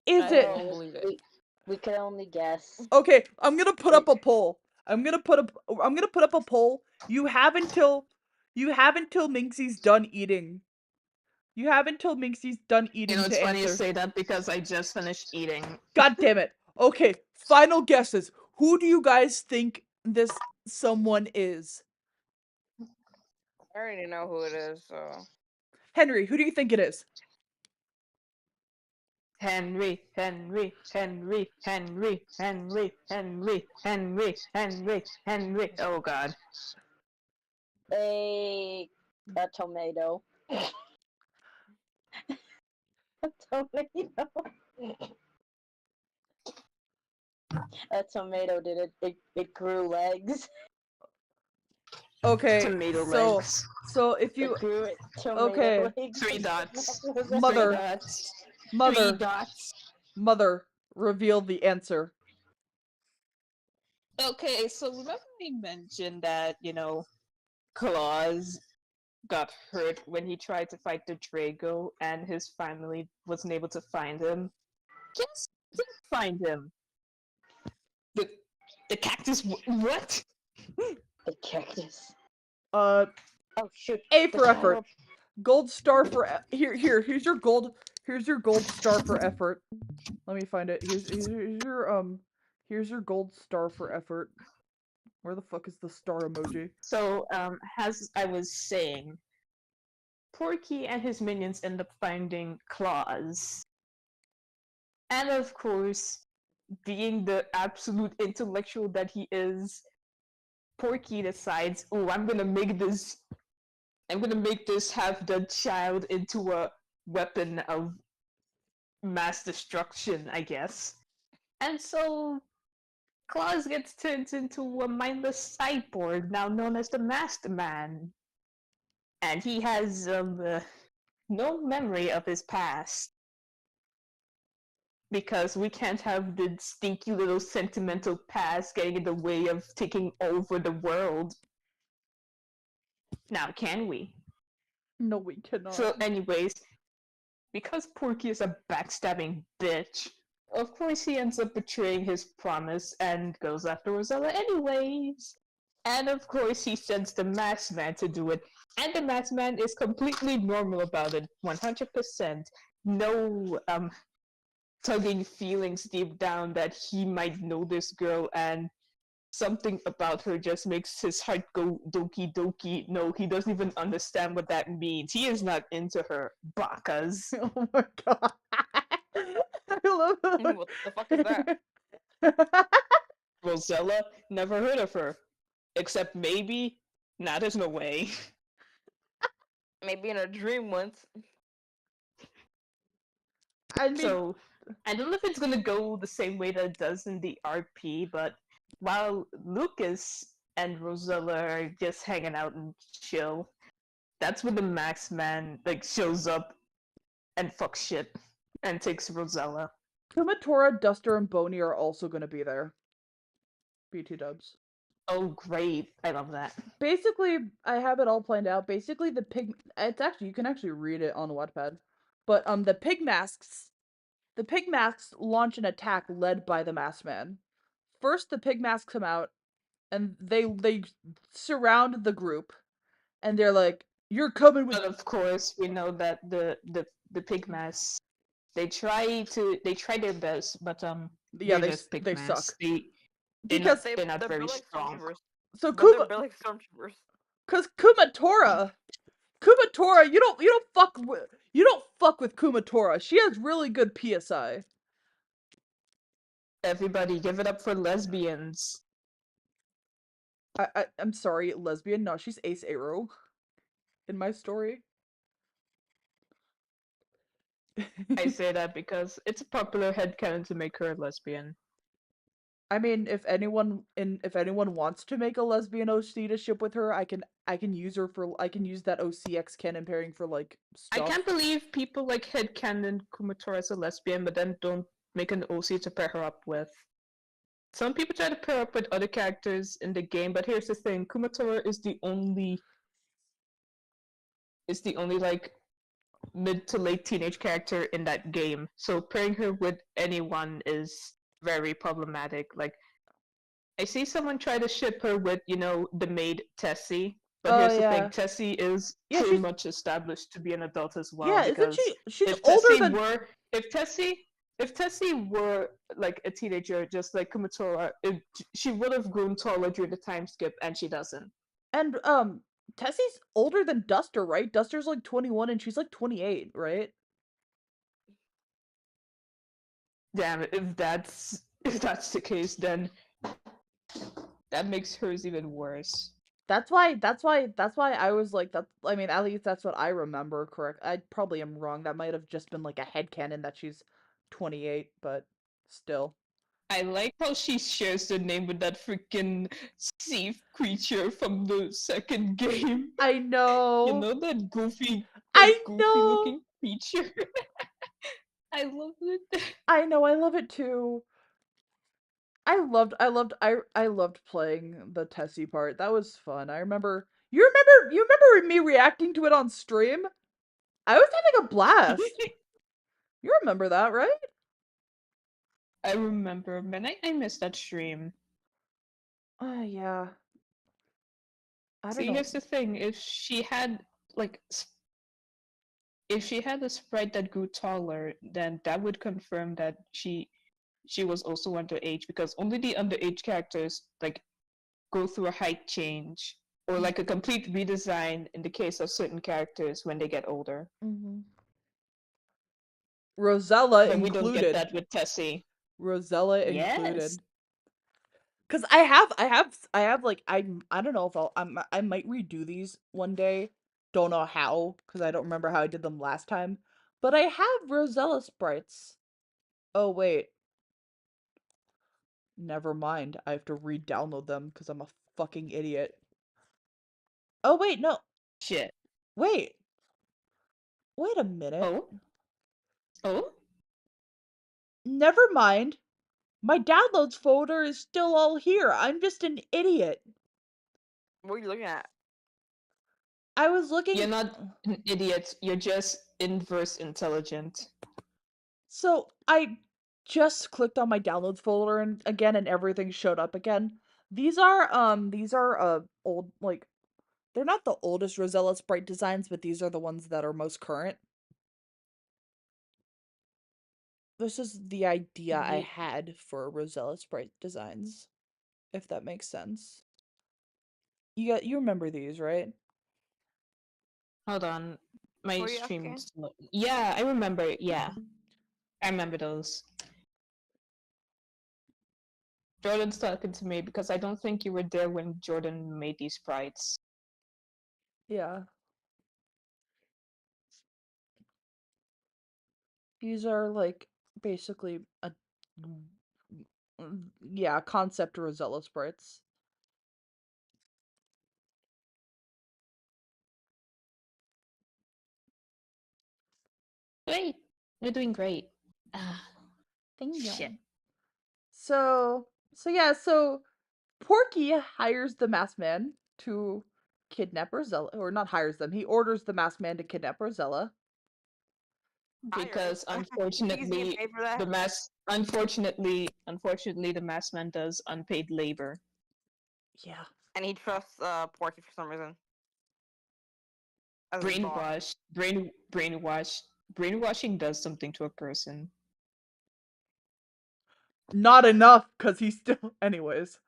Is I it? don't believe it. We can only guess. Okay, I'm gonna put up a poll. I'm gonna put up a poll. You have until Minxie's done eating. You have until Minxie's done eating You know, it's to funny you answer. say that because I just finished eating. God damn it. Okay, final guesses. Who do you guys think this someone is? I already know who it is, so. Henry, who do you think it is? Henry, Henry, Henry, Henry, Henry, Henry, Henry, Henry, Henry. Oh god. A tomato. A tomato. A tomato did it. It grew legs. Okay, Tomato so legs. so if you It grew tomato okay, legs. 3 dots. Mother. 3 dots. 3 mother, dots. mother, reveal the answer. Okay, so remember we mentioned that, you know, Claus got hurt when he tried to fight the Drago and his family wasn't able to find him? Guess who did find him? The cactus. What? The cactus. Uh, Oh shoot. A The for effort. child. Gold star for here's your gold star for effort. Let me find it. Here's your gold star for effort. Where the fuck is the star emoji? So, as I was saying, Porky and his minions end up finding Claus. And of course, being the absolute intellectual that he is, Porky decides, oh, I'm gonna make this half-dead child into a weapon of mass destruction, I guess. And so Claus gets turned into a mindless cyborg, now known as the Master Man. And he has no memory of his past. Because we can't have the stinky little sentimental past getting in the way of taking over the world. Now, can we? No, we cannot. So, anyways, because Porky is a backstabbing bitch, of course he ends up betraying his promise and goes after Rosella anyways. And of course he sends the Masked Man to do it. And the Masked Man is completely normal about it, 100%. No, tugging feelings deep down that he might know this girl and something about her just makes his heart go doki doki. No, he doesn't even understand what that means. He is not into her. Bakas. Oh my god. I love that. What the fuck is that? Rosella? Never heard of her. Except maybe? Nah, there's no way. Maybe in a dream once. I mean, So, I don't know if it's gonna go the same way that it does in the RP, but while Lucas and Rosella are just hanging out and chill, that's when the Max Man shows up and fucks shit and takes Rosella. Kumatora, Duster, and Boney are also gonna be there. BT dubs. Oh, great! I love that. Basically, I have it all planned out. Basically, the pig. It's actually, you can actually read it on Wattpad, but the pig masks launch an attack led by the masked man. First, the pig masks come out, and they surround the group, and they're like, "You're coming with." But of course, we know that the pigmas they try their best, but Yeah, they're just they pigmas. suck They're because not They they're not they're very built like strong. stormtroopers. so But they're Kuma, built like stormtroopers. cause Kumatora, you don't fuck with Kumatora. She has really good PSI. Everybody, give it up for lesbians. I'm sorry, lesbian. No, she's Ace Arrow in my story. I say that because it's a popular headcanon to make her a lesbian. I mean, if anyone wants to make a lesbian OC to ship with her, I can use her for I can use that OCX canon pairing for like I stuff. can't believe people like headcanon Kumatora as a lesbian, but then don't make an OC to pair her up with. Some people try to pair up with other characters in the game, but here's the thing: Kumatora is the only like mid to late teenage character in that game. So pairing her with anyone is very problematic. Like I see someone try to ship her with, the maid Tessie. But Oh here's the thing, yeah, Tessie is yeah. pretty She's much established to be an adult as well, yeah. Isn't because she? She's if older Tessie than. were if Tessie if Tessie were like a teenager, just like Kumatora, she would have grown taller during the time skip, and she doesn't. And Tessie's older than Duster, right? Duster's like 21 and she's like 28, right? Damn it, if that's the case, then that makes hers even worse. That's why I was like that. I mean, at least that's what I remember. Correct? I probably am wrong. That might have just been like a headcanon that she's 28, but still. I like how she shares the name with that freaking sea creature from the second game. I You know. know that I goofy know. looking creature. I love it. I know. I love it too. I loved playing the Tessie part. That was fun. You remember me reacting to it on stream? I was having a blast. You remember that, right? I remember, man. I missed that stream. Yeah. I don't See, know. here's the thing: like, if she had a sprite that grew taller, then that would confirm that she was also underage, because only the underage characters like go through a height change or like a complete redesign in the case of certain characters when they get older. Mm-hmm. Rosella But we don't get included. that with Tessie. Rosella Yes. included. Cause like I don't know if I might redo these one day. Don't know how, cause I don't remember how I did them last time. But I have Rosella sprites. Oh wait, never mind. I have to re-download them because I'm a fucking idiot. Oh wait, no. Shit. Wait. Wait a minute. Oh? Oh? Never mind. My downloads folder is still all here. I'm just an idiot. What are you looking at? I was looking. You're not an idiot, you're just inverse intelligent. So I just clicked on my downloads folder and everything showed up again. These are old, like, they're not the oldest Rosella sprite designs, but these are the ones that are most current. This is the idea I Ye- had for Rosella sprite designs, if that makes sense. You remember these, right? Hold on. Who My are you asking? stream's yeah, I remember. Yeah. I remember those. Jordan's talking to me because I don't think you were there when Jordan made these sprites. Yeah. These are like basically a yeah, concept Rosella sprites. Great. You're doing great. Ah, Thank shit. you. So yeah, so Porky hires the masked man to kidnap Rosella, or not hires them. He orders the masked man to kidnap Rosella. Because He's getting unfortunately, paid for that. unfortunately, the masked man does unpaid labor. Yeah. And he trusts Porky for some reason. As his boss. Brainwashing does something to a person. Not enough, because he's still. Anyways.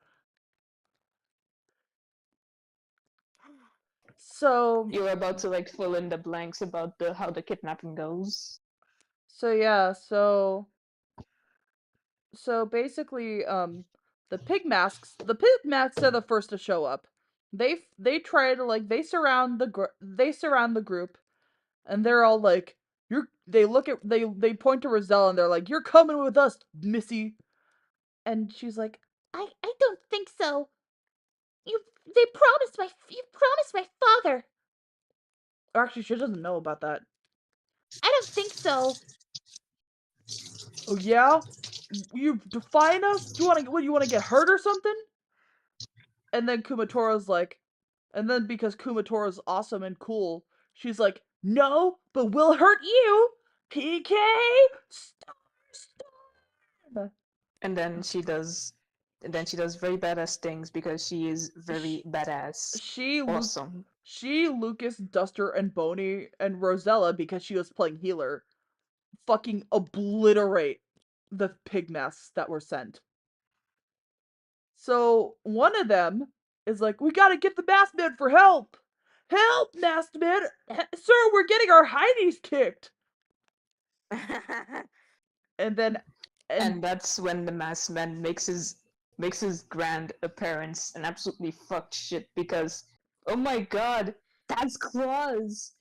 So. You're about to like fill in the blanks about the how the kidnapping goes. So yeah, so basically, the pig masks are the first to show up. They try to like they surround the group, and they're all like, they point to Rosella and they're like, "You're coming with us, Missy," and she's like, "I don't think so. You promised my father." Or actually, she doesn't know about that. I don't think so. Oh yeah, you defying us? Do you want to get hurt or something? And then Kumatoro's like, and then because Kumatoro's awesome and cool, she's like, no, but we'll hurt you, PK. Star. And then she does very badass things because she is very badass. Awesome. She, Lucas, Duster, and Boney, and Rosella, because she was playing healer, fucking obliterate the pig masks that were sent. So one of them is like, we gotta get the masked man for help. Help, masked man! Sir, we're getting our heinies kicked. And then, and that's when the masked man makes his grand appearance and absolutely fucked shit because, oh my god, that's Claus!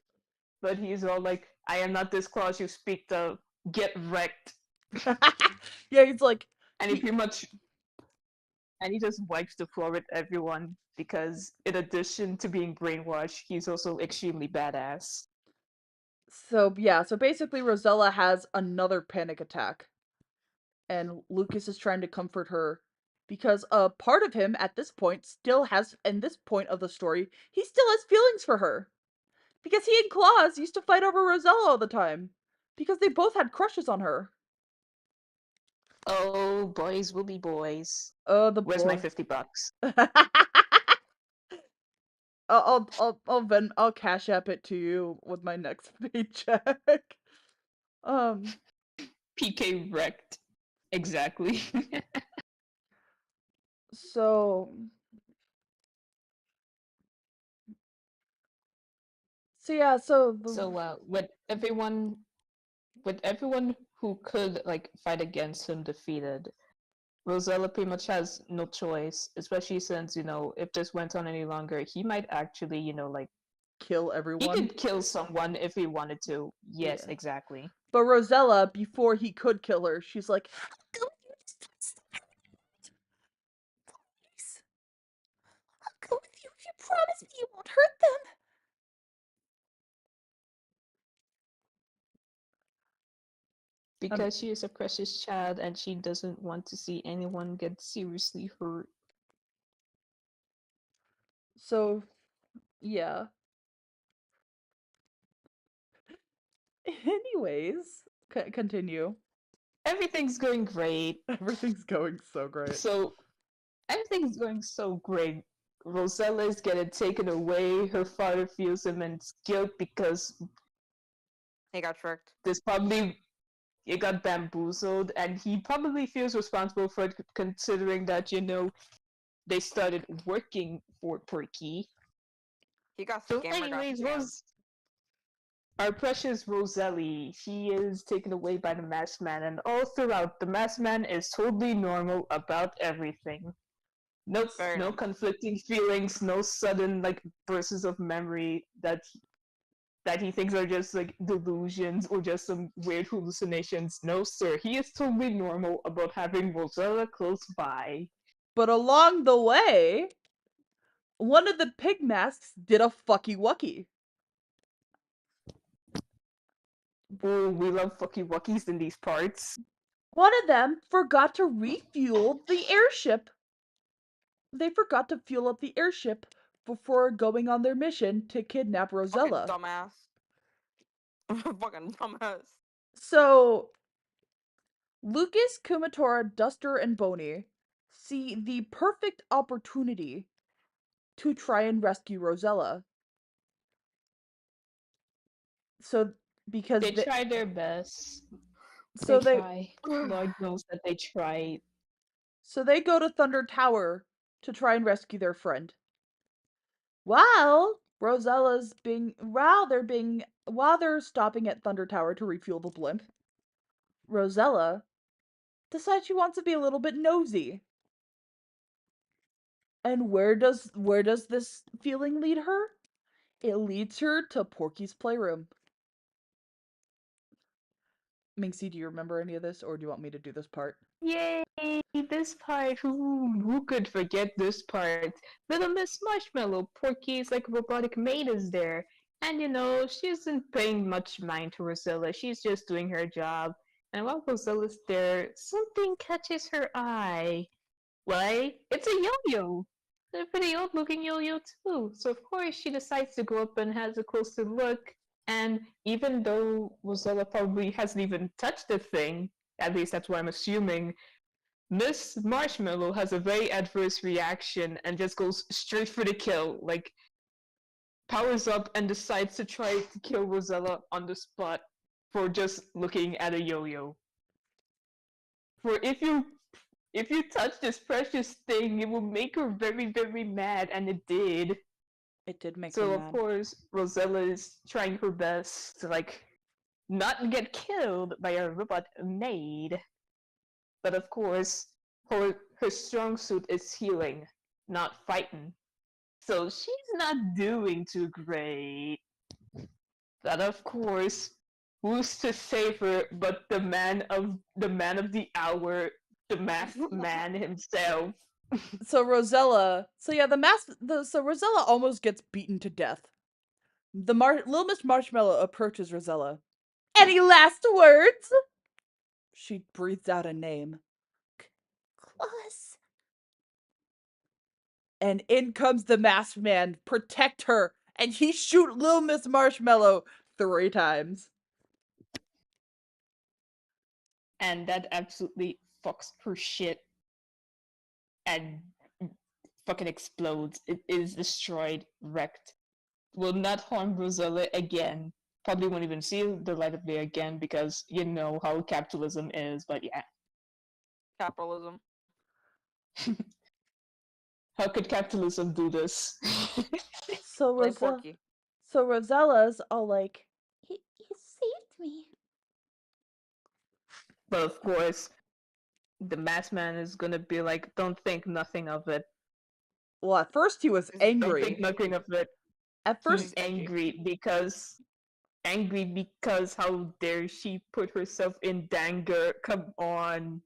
But he's all like, I am not this Claus you speak to, get wrecked. yeah, he's like, and he pretty much, and he just wipes the floor with everyone because, in addition to being brainwashed, he's also extremely badass. So yeah, so basically Rosella has another panic attack. And Lucas is trying to comfort her because a part of him at this point still has, in this point of the story, he still has feelings for her. Because he and Claus used to fight over Rosella all the time. Because they both had crushes on her. Oh, boys will be boys. Where's my $50? I'll cash app it to you with my next paycheck. PK wrecked. Exactly. So yeah, so with everyone who could like fight against him defeated, Rosella pretty much has no choice, especially since, if this went on any longer, he might actually, like, kill everyone. He could kill someone if he wanted to. Yes, Yeah. exactly. But Rosella, before he could kill her, she's like, I'll go with you if you promise me you won't hurt them. Because she is a precious child and she doesn't want to see anyone get seriously hurt. So, yeah. Anyways, continue. Everything's going great. Everything's going so great. So, everything's going so great. Rosella is getting taken away. Her father feels immense guilt because he got tricked. He got bamboozled, and he probably feels responsible for it, considering that, they started working for Porky. He got So, scammed. anyways, our precious Roselli, she is taken away by the masked man, and all throughout, the masked man is totally normal about everything. No conflicting feelings, no sudden bursts of memory that he thinks are just delusions or just some weird hallucinations. No, sir, he is totally normal about having Rosella close by. But along the way, one of the pig masks did a fucky wucky. Oh, we love fucky wuckies in these parts. One of them forgot to refuel the airship. they forgot to fuel up the airship before going on their mission to kidnap Fucking Rosella. dumbass. Fucking dumbass. So, Lucas, Kumatora, Duster, and Boney see the perfect opportunity to try and rescue Rosella. So, because They try their best. so they Try. Lord knows that they tried. so they go to Thunder Tower to try and rescue their friend. While while they're stopping at Thunder Tower to refuel the blimp, Rosella decides she wants to be a little bit nosy. And where does this feeling lead her? It leads her to Porky's playroom. Minxie, do you remember any of this, or do you want me to do this part? Yay! This part. Who could forget this part? Little Miss Marshmallow, Porky's like robotic maid, is there. And she isn't paying much mind to Rosella. She's just doing her job. And while Rosella's there, something catches her eye. Why? It's a yo-yo! A pretty old-looking yo-yo too. So of course she decides to go up and has a closer look. And even though Rosella probably hasn't even touched the thing, at least that's what I'm assuming, Miss Marshmallow has a very adverse reaction and just goes straight for the kill. Like, powers up and decides to try to kill Rosella on the spot for just looking at a yo-yo. For if you touch this precious thing, it will make her very, very mad, and it did. It did make So her of mad. course, Rosella is trying her best to not get killed by a robot maid. But of course, her strong suit is healing, not fighting. So she's not doing too great. But of course, who's to save her but the man of the hour, the masked man himself? So Rosella, so Rosella almost gets beaten to death. Little Miss Marshmallow approaches Rosella. Any last words? She breathes out a name. Claus. And in comes the masked man, protect her, and he shoot Little Miss Marshmallow 3 times. And that absolutely fucks her shit and fucking explodes. It is destroyed, wrecked. Will not harm Rosella again. Probably won't even see the light of day again because you know how capitalism is, but yeah. Capitalism. How could capitalism do this? So Play Porky. Rosella's all like, he saved me. But of course, the masked man is gonna be like, don't think nothing of it. Well, at first he was Don't Don't angry. think nothing of it. At He's first, angry because how dare she put herself in danger? Come on.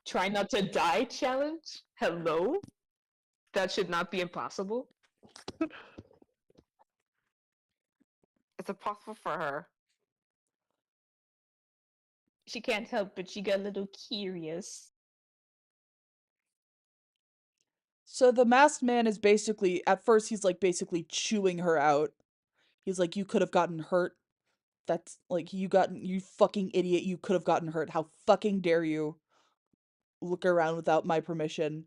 Try not to die challenge? Hello? That should not be impossible. It's impossible for her. She can't help but she got a little curious. so the masked man is basically, at first he's like basically chewing her out. He's like, you could have gotten hurt. That's like, you fucking idiot, you could have gotten hurt. How fucking dare you look around without my permission?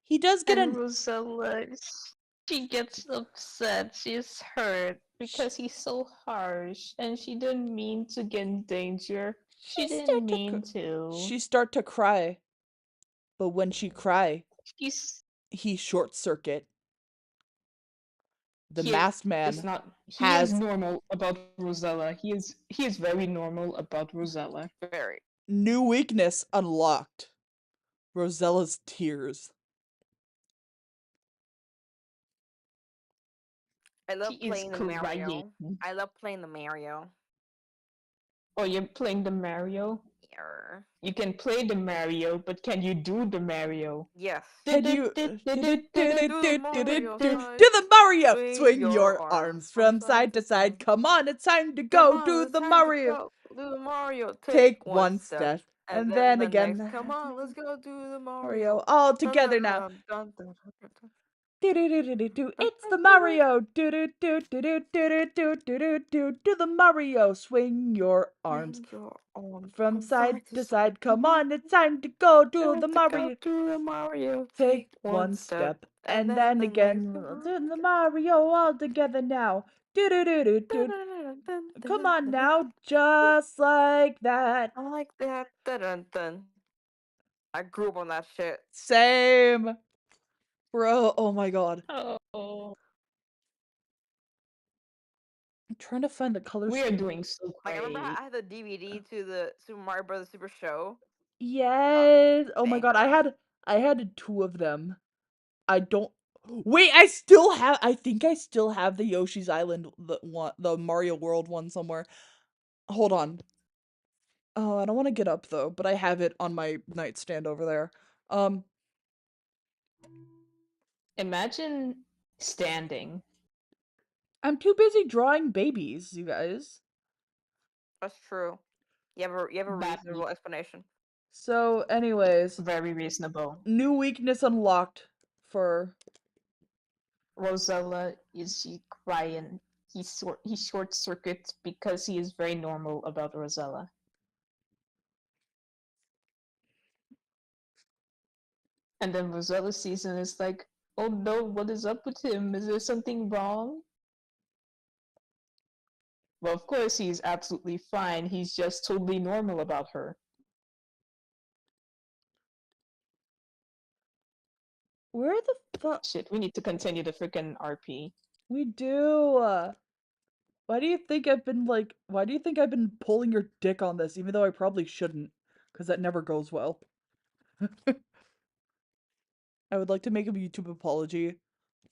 He does get And an Rosella, she gets upset. She's hurt because he's so harsh, and she didn't mean to get in danger. She didn't mean to. She start to cry. But when she cry, He's he short circuit. The he masked is man not. He has is normal about Rosella. He is very normal about Rosella. Very. new weakness unlocked. Rosella's tears. I love She is playing the crying. Mario. I love playing the Mario. Oh, you're playing the Mario? Err. You can play the Mario, but can you do the Mario? Yes. Can you do the Mario slide. the Mario? Swing Swing your your arms arms from side to side. Come on, it's time to go. Come on, Do it's the time to Mario. go. Do the Mario. Take one step. And then the next, again, come on, let's go do the Mario, Mario. all Dun, together dun, now. dun, dun, dun, dun, dun. Do-do-do-do-do-do. It's the Mario. Do-do-do-do-do-do-do-do-do-do. Do the Mario. Swing your arms Swing your arms from side to side. Come on, it's time to go do the Mario. Do the Mario. Take one step, and then the again, do the Mario all together now. Do-do-do-do-do. Come on now, just like that. I like that. Dun, dun, dun. I grew up on that shit. Same. Bro, oh my god. Oh, I'm trying to find the color we are scheme. doing so Like I great. remember I had the DVD to the Super Mario Brothers Super Show. Yes. Oh my god, Banger. I had two of them. I don't Wait, I still have I think I still have the Yoshi's Island the Mario World one somewhere. Hold on. Oh, I don't want to get up though, but I have it on my nightstand over there. Um Imagine standing. I'm too busy drawing babies, you guys. That's true. You have a That reasonable explanation. So, anyways, very reasonable. new weakness unlocked for Rosella, is she crying? He short circuits because he is very normal about Rosella. And then Rosella sees and is like, "Oh no, what is up with him? Is there something wrong?" Well, of course he's absolutely fine. He's just totally normal about her. where the fuck Shit, we need to continue the freaking RP. we do. Why do you think I've been pulling your dick on this, even though I probably shouldn't? Because that never goes well. I would like to make a YouTube apology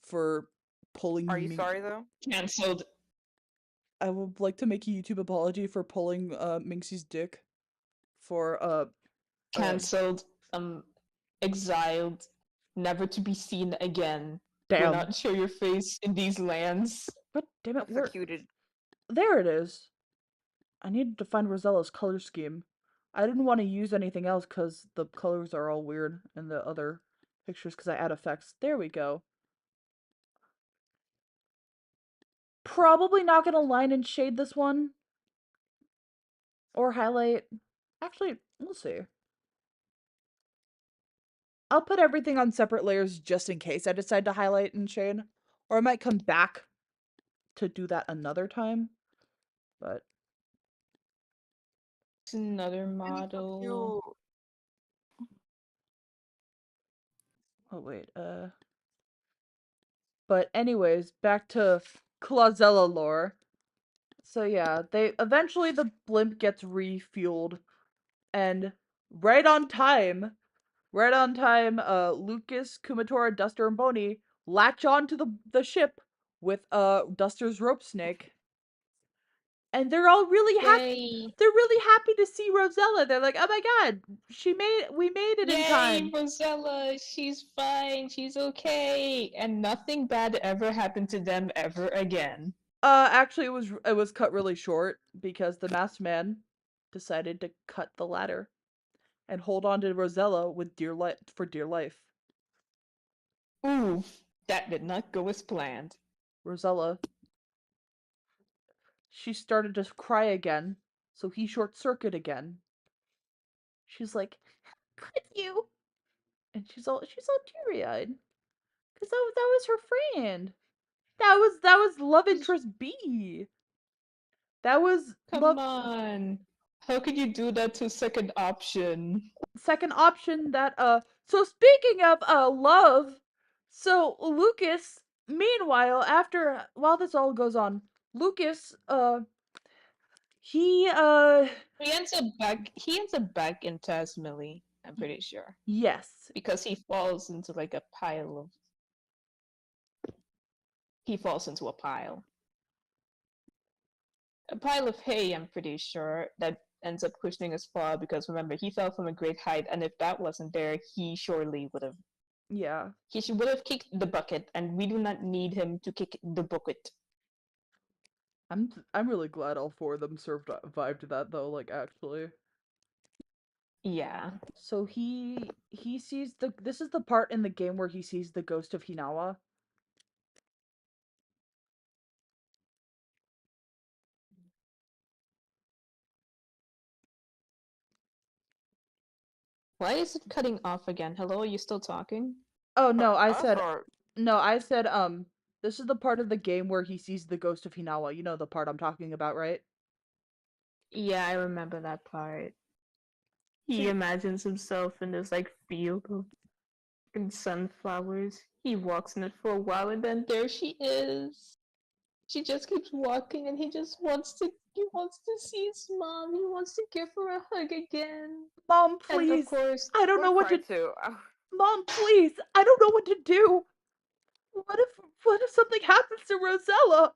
for pulling Are you Mink. sorry though? Cancelled. I would like to make a YouTube apology for pulling Minxie's dick for Cancelled. Exiled. Never to be seen again. Will damn. not show your face in these lands. But damn it, where Executed. there it is. I needed to find Rosella's color scheme. I didn't want to use anything else because the colors are all weird in the other pictures because I add effects. There we go. Probably not gonna line and shade this one. Or highlight. Actually, we'll see. I'll put everything on separate layers just in case I decide to highlight and shade. Or I might come back to do that another time. But It's another model. oh wait, but anyways, back to Clausella lore. So yeah, eventually the blimp gets refueled, and right on time, Lucas, Kumatora, Duster, and Boney latch onto the ship with Duster's rope snake, and they're all really happy. Yay! They're really happy to see Rosella. They're like, "Oh my god, we made it in Yay, time." Rosella! She's fine. She's okay, and nothing bad ever happened to them ever again. Actually, it was cut really short because the masked man decided to cut the ladder and hold on to Rosella with dear life. Ooh, that did not go as planned. Rosella, she started to cry again, so he short circuit again. She's like, "Could you?" And she's all teary eyed because that was her friend. That was love interest B. That was Come love on. How could you do that to second option? second option that so speaking of love, so Lucas meanwhile while this all goes on, Lucas he He ends up back in Tasmily, I'm pretty sure. yes. Because he falls into a pile. A pile of hay, I'm pretty sure, that ends up cushioning his fall because remember, he fell from a great height, and if that wasn't there, he surely would have. Yeah. Would have kicked the bucket, and we do not need him to kick the bucket. I'm really glad all four of them survived that though, like actually. Yeah. So he sees the this is the part in the game where he sees the ghost of Hinawa. Why is it cutting off again? Hello, are you still talking? Oh no, I Us said or no, I said this is the part of the game where he sees the ghost of Hinawa. You know the part I'm talking about, right? Yeah, I remember that part. He See, imagines himself in this like field of fucking sunflowers. He walks in it for a while and then there she is. She just keeps walking and he wants to see his mom. He wants to give her a hug again. Mom, And of please. course, I don't I know would what cry to too. Mom, please. I don't know what to do. What if something happens to Rosella?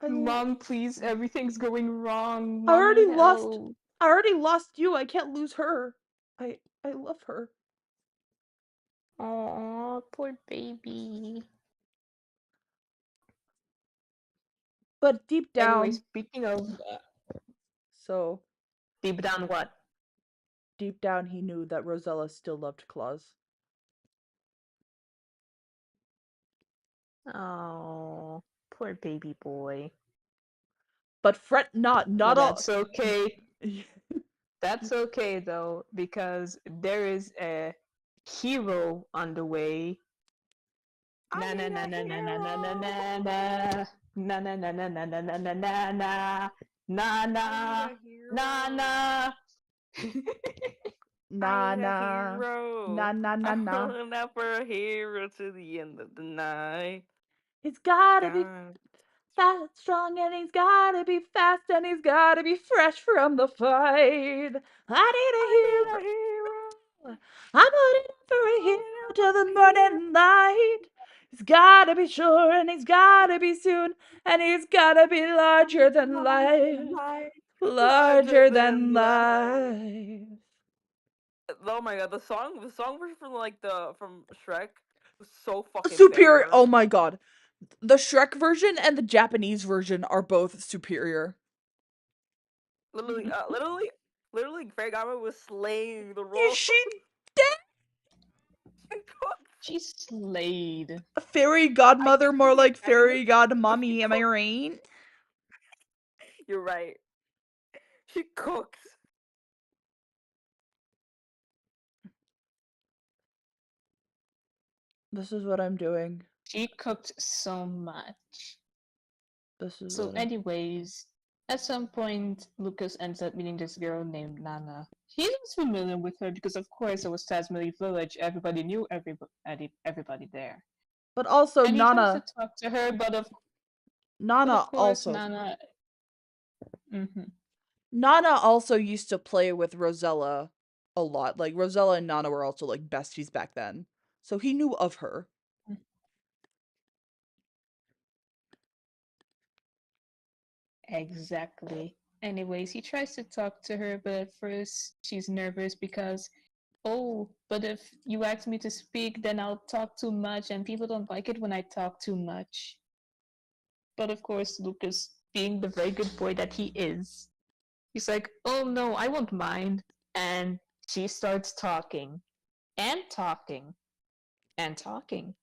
I Mom, please, everything's going wrong. I already Mommy, lost help. I already lost you. I can't lose her. I love her. Oh, poor baby. But deep Anyway, down, speaking of so deep down what? deep down he knew that Rosella still loved Claus. Oh, poor baby boy. But fret not, But not all that's okay. That's okay though, because there is a hero on the way. I Na na need na a na na na na na hero. na na na na na na na na na na na na na na I need a na hero. na. I na need a na hero. na na na I'm na. holding out for a hero to the end of the night. It's gotta be God. fast, strong, and he's gotta be fast, and he's gotta be fresh from the fight. I need a I need a hero. hero. I'm putting up for a hero I till the need a hero. morning light. He's gotta be sure, and he's gotta be soon, and he's gotta be larger than life. Larger Larger than than life. life. Oh my god, the song version from from Shrek was so fucking Superior. banger. Oh my god. The Shrek version and the Japanese version are both superior. Literally, literally, Greg Arma was slaying the Is role. she dead? She slayed. Fairy I godmother, can't more believe like I didn't. fairy But she godmommy, am I cooked. right? You're right. She cooks. This is what I'm doing. She cooked so much. This is So, what I'm... anyways, at some point, Lucas ends up meeting this girl named Nana. He was familiar with her because, of course, it was Tasmany Village. Everybody knew everybody there. But also And he tries to Nana talk to her, but Nana of course, also Nana. Mm-hmm. Nana also used to play with Rosella a lot. Like Rosella and Nana were also like besties back then. So he knew of her. Exactly. Anyways, he tries to talk to her, but at first she's nervous because, oh, but if you ask me to speak, then I'll talk too much, and people don't like it when I talk too much. But of course, Lucas, being the very good boy that he is, he's like, oh no, I won't mind. And she starts talking, and talking, and talking,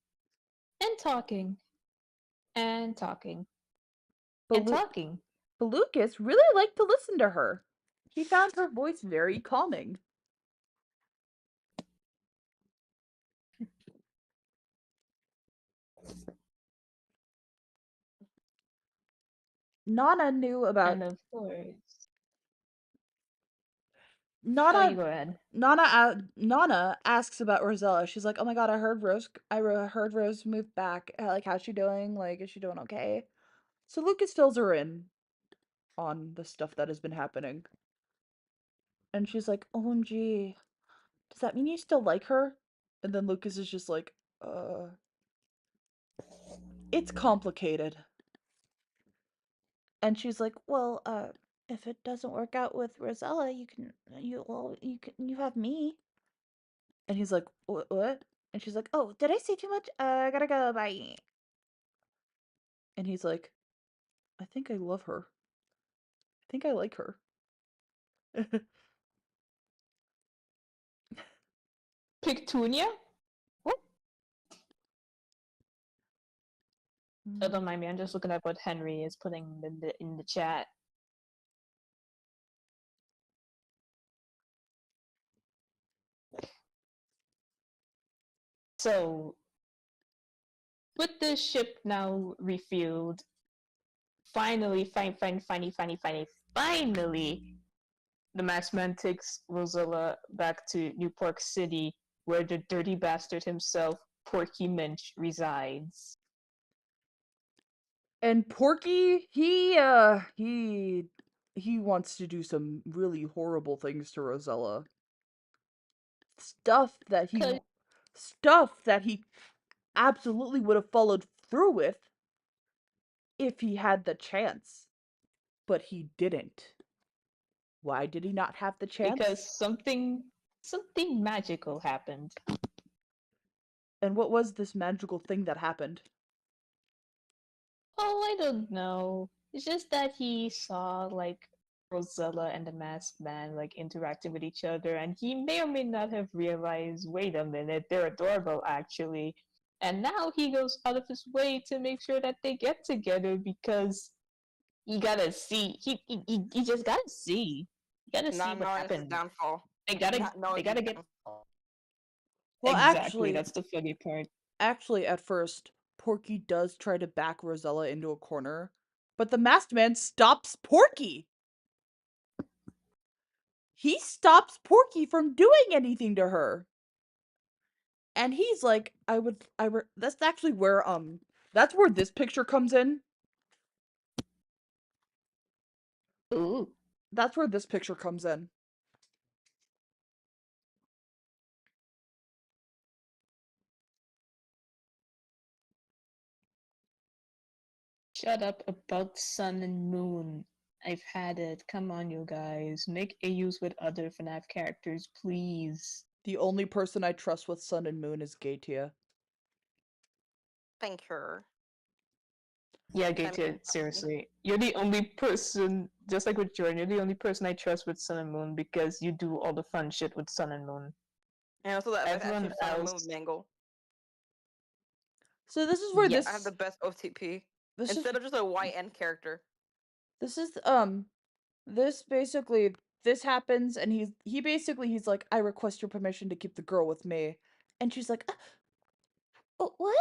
and talking, and talking, But and talking. But Lucas really liked to listen to her. He found her voice very calming. Nana knew about And of course. Oh, you Nana go ahead. Nana asks about Rosella. She's like, "Oh my god, heard Rose moved back. Like, how's she doing? Like, is she doing okay?" So Lucas fills her in on the stuff that has been happening. And she's like, "OMG, does that mean you still like her?" And then Lucas is just like, it's complicated." And she's like, "Well, if it doesn't work out with Rosella, you have me." And he's like, What?" And she's like, "Oh, did I say too much? I gotta go, bye." And he's like, "I think I love her. I think I like her." Pictunia? What? Oh, Mm. don't mind me. I'm just looking at what Henry is putting in the chat. So, with the ship now refueled, finally, finally, the masked man takes Rosella back to New Park City, where the dirty bastard himself, Porky Minch, resides. And Porky, he wants to do some really horrible things to Rosella. Stuff that he 'Cause- stuff that he absolutely would have followed through with if he had the chance. But he didn't. Why did he not have the Because chance? something magical happened. And what was this magical thing that happened? Oh, I don't know. It's just that he saw like Rosella and the masked man like interacting with each other, and he may or may not have realized, wait a minute, they're adorable actually. And now he goes out of his way to make sure that they get together because you gotta see. He just gotta see. You gotta see Not what knowing it's his happened. downfall. They gotta Not knowing they his gotta get downfall. Well, exactly. That's the funny part. actually, at first, Porky does try to back Rosella into a corner, but the masked man stops Porky. He stops Porky from doing anything to her. And he's like, that's actually where, that's where this picture comes in. Ooh. That's where this picture comes in. Shut up about sun and moon. I've had it. Come on, you guys. Make AUs with other FNAF characters, please. The only person I trust with Sun and Moon is Gatia. Thank her. Yeah, I Gatia, mean, seriously. You're the only person, just like with Jordan, you're the only person I trust with Sun and Moon because you do all the fun shit with Sun and Moon. and also that actually Everyone Sun and Moon else, Mangle. So this is where Yes. I have the best OTP this instead of just a YN character. is this basically this happens and he's like, I request your permission to keep the girl with me. And she's like, what?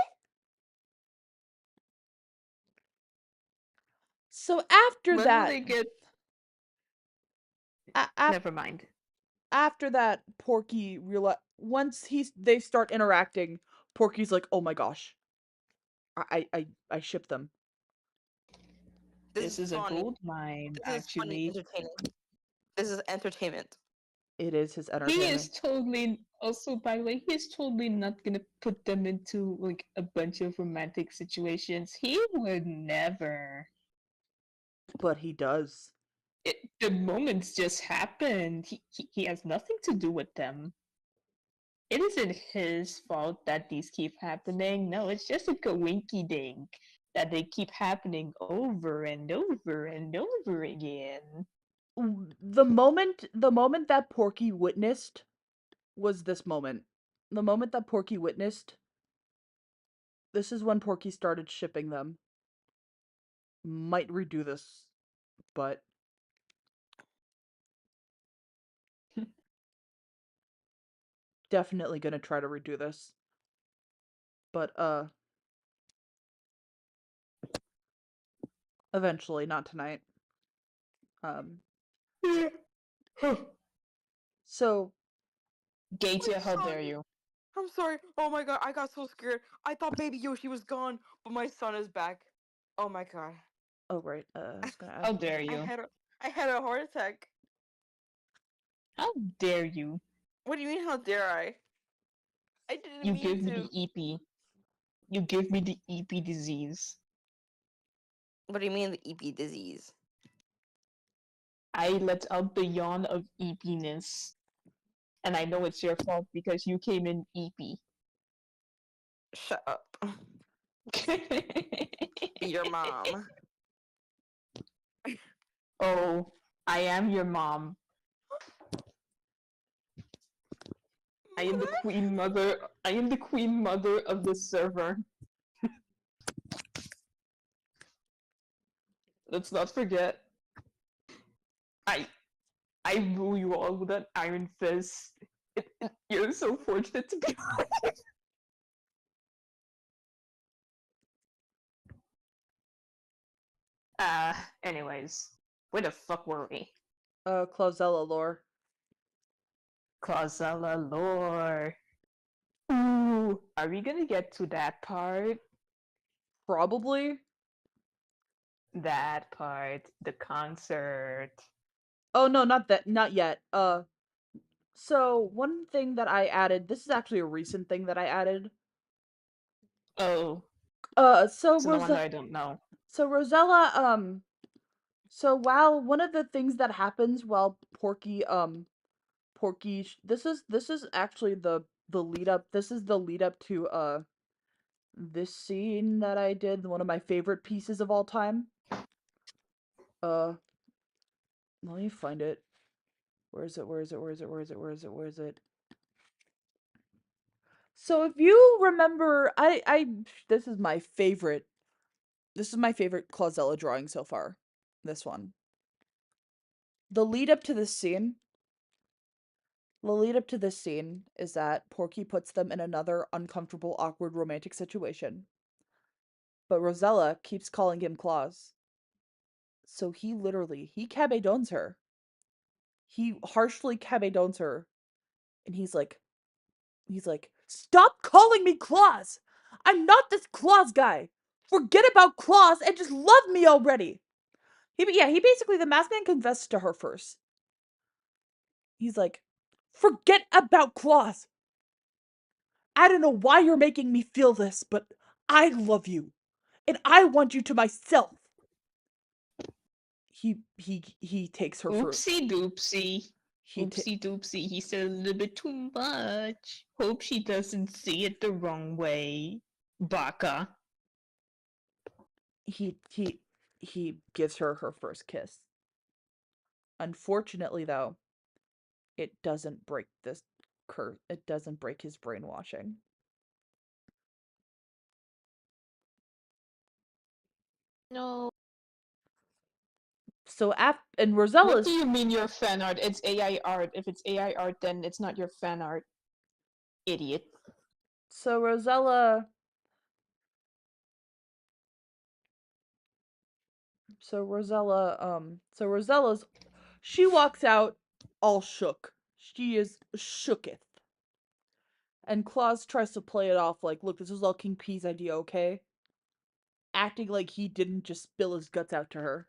So after when that, they get. Never mind. after that, Porky once they start interacting, Porky's like, oh my gosh, I ship them. This is a funny. gold mine, This is funny, actually. entertaining. This is entertainment. It is his He entertainment. is totally, also by the way, he is totally not gonna put them into like a bunch of romantic situations. He would never. But he does. The moments just happened. He has nothing to do with them. It isn't his fault that these keep happening. No, it's just a coinky dink that they keep happening over and over and over again. The moment that Porky witnessed was this moment. The moment that Porky witnessed, this is when Porky started shipping them. Might redo this, but definitely gonna try to redo this. But eventually, not tonight. So Gatia, My how son. dare you? I'm sorry. Oh my god, I got so scared. I thought Baby Yoshi was gone, but my son is back. Oh my god. oh right, I was gonna How ask. dare you? I had a heart attack. How dare you? What do you mean? How dare I? I didn't You mean give me to. the EP. You give me the EP disease. What do you mean the EP disease? I let out the yawn of EP-ness. And I know it's your fault because you came in EP. Shut up. Be your mom. Oh, I am your mom. I am the queen mother. I am the queen mother of this server. Let's not forget. I I rule you all with an iron fist. You're so fortunate to be. Anyways, where the fuck were we? Clausella lore. Clausella lore. Ooh, are we gonna get to that part? Probably. That part, the concert. Oh no, not yet. So one thing that I added, this is actually a recent thing that I added. Oh, So so no wonder I don't know. Rosella, so while one of the things that happens while this is actually the lead up. This is the lead up to this scene that I did, one of my favorite pieces of all time. Uh, let me find it. Where is it? Where is it? Where is it? Where is it? Where is it? Where is it? So if you remember, this is my favorite. This is my favorite Clausella drawing so far. This one. The lead up to this scene. The lead up to this scene is that Porky puts them in another uncomfortable, awkward romantic situation. But Rosella keeps calling him Claus. So he cabedones her. He harshly cabedones her. And he's like, stop calling me Claus! I'm not this Claus guy! Forget about Claus and just love me already! He basically, the masked man confessed to her first. He's like, forget about Claus! I don't know why you're making me feel this, but I love you. And I want you to myself. He takes her for Oopsie doopsie. he ta- Oopsie doopsie. He said a little bit too much. Hope she doesn't see it the wrong way. Baka. he gives her her first kiss. Unfortunately, though, it doesn't break this curse. It doesn't break his brainwashing. No. So and What Rosella's do you mean your fan art? It's AI art. If it's AI art, then it's not your fan art. Idiot. so Rosella's she walks out all shook. She is shooketh. And Claus tries to play it off like, look, this was all King P's idea, okay? Acting like he didn't just spill his guts out to her.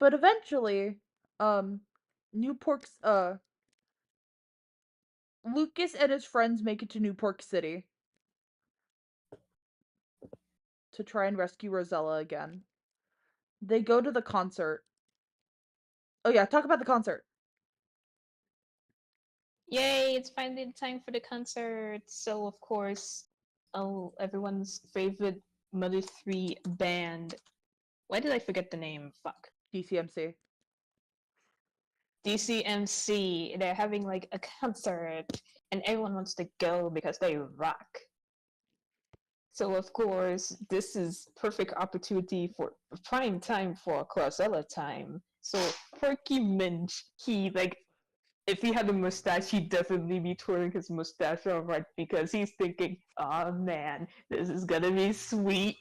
But eventually, Newport's Lucas and his friends make it to Newport City to try and rescue Rosella again. They go to the concert. Oh yeah, talk about the concert. Yay, it's finally time for the concert. So, of course, everyone's favorite Mother 3 band. Why did I forget the name? Fuck. DCMC. DCMC. They're having like a concert, and everyone wants to go because they rock. So, of course, this is perfect opportunity for prime time for Clausella time. So, Porky Minch, he like if he had a mustache, he'd definitely be twirling his mustache all right because he's thinking, oh man, this is gonna be sweet.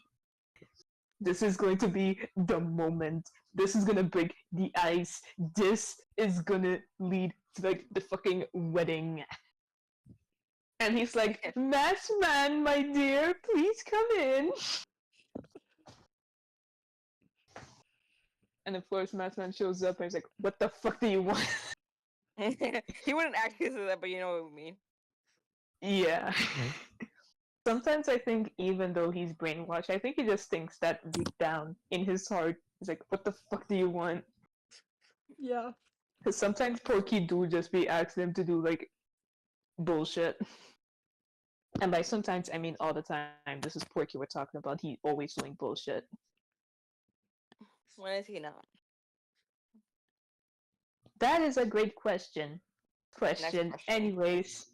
This is going to be the moment. This is gonna break the ice. This is gonna lead to like the fucking wedding. And he's like, Masked Man, my dear, please come in. And of course, Masked Man shows up and he's like, what the fuck do you want? He wouldn't actually say that, but you know what I mean. Yeah. Sometimes I think even though he's brainwashed, I think he just thinks that deep down in his heart, he's like, what the fuck do you want? Yeah. Because sometimes Porky do just be asking him to do like bullshit. And by sometimes I mean all the time. This is Porky we're talking about. He's always doing bullshit. When is he not? That is a great question. question. Anyways,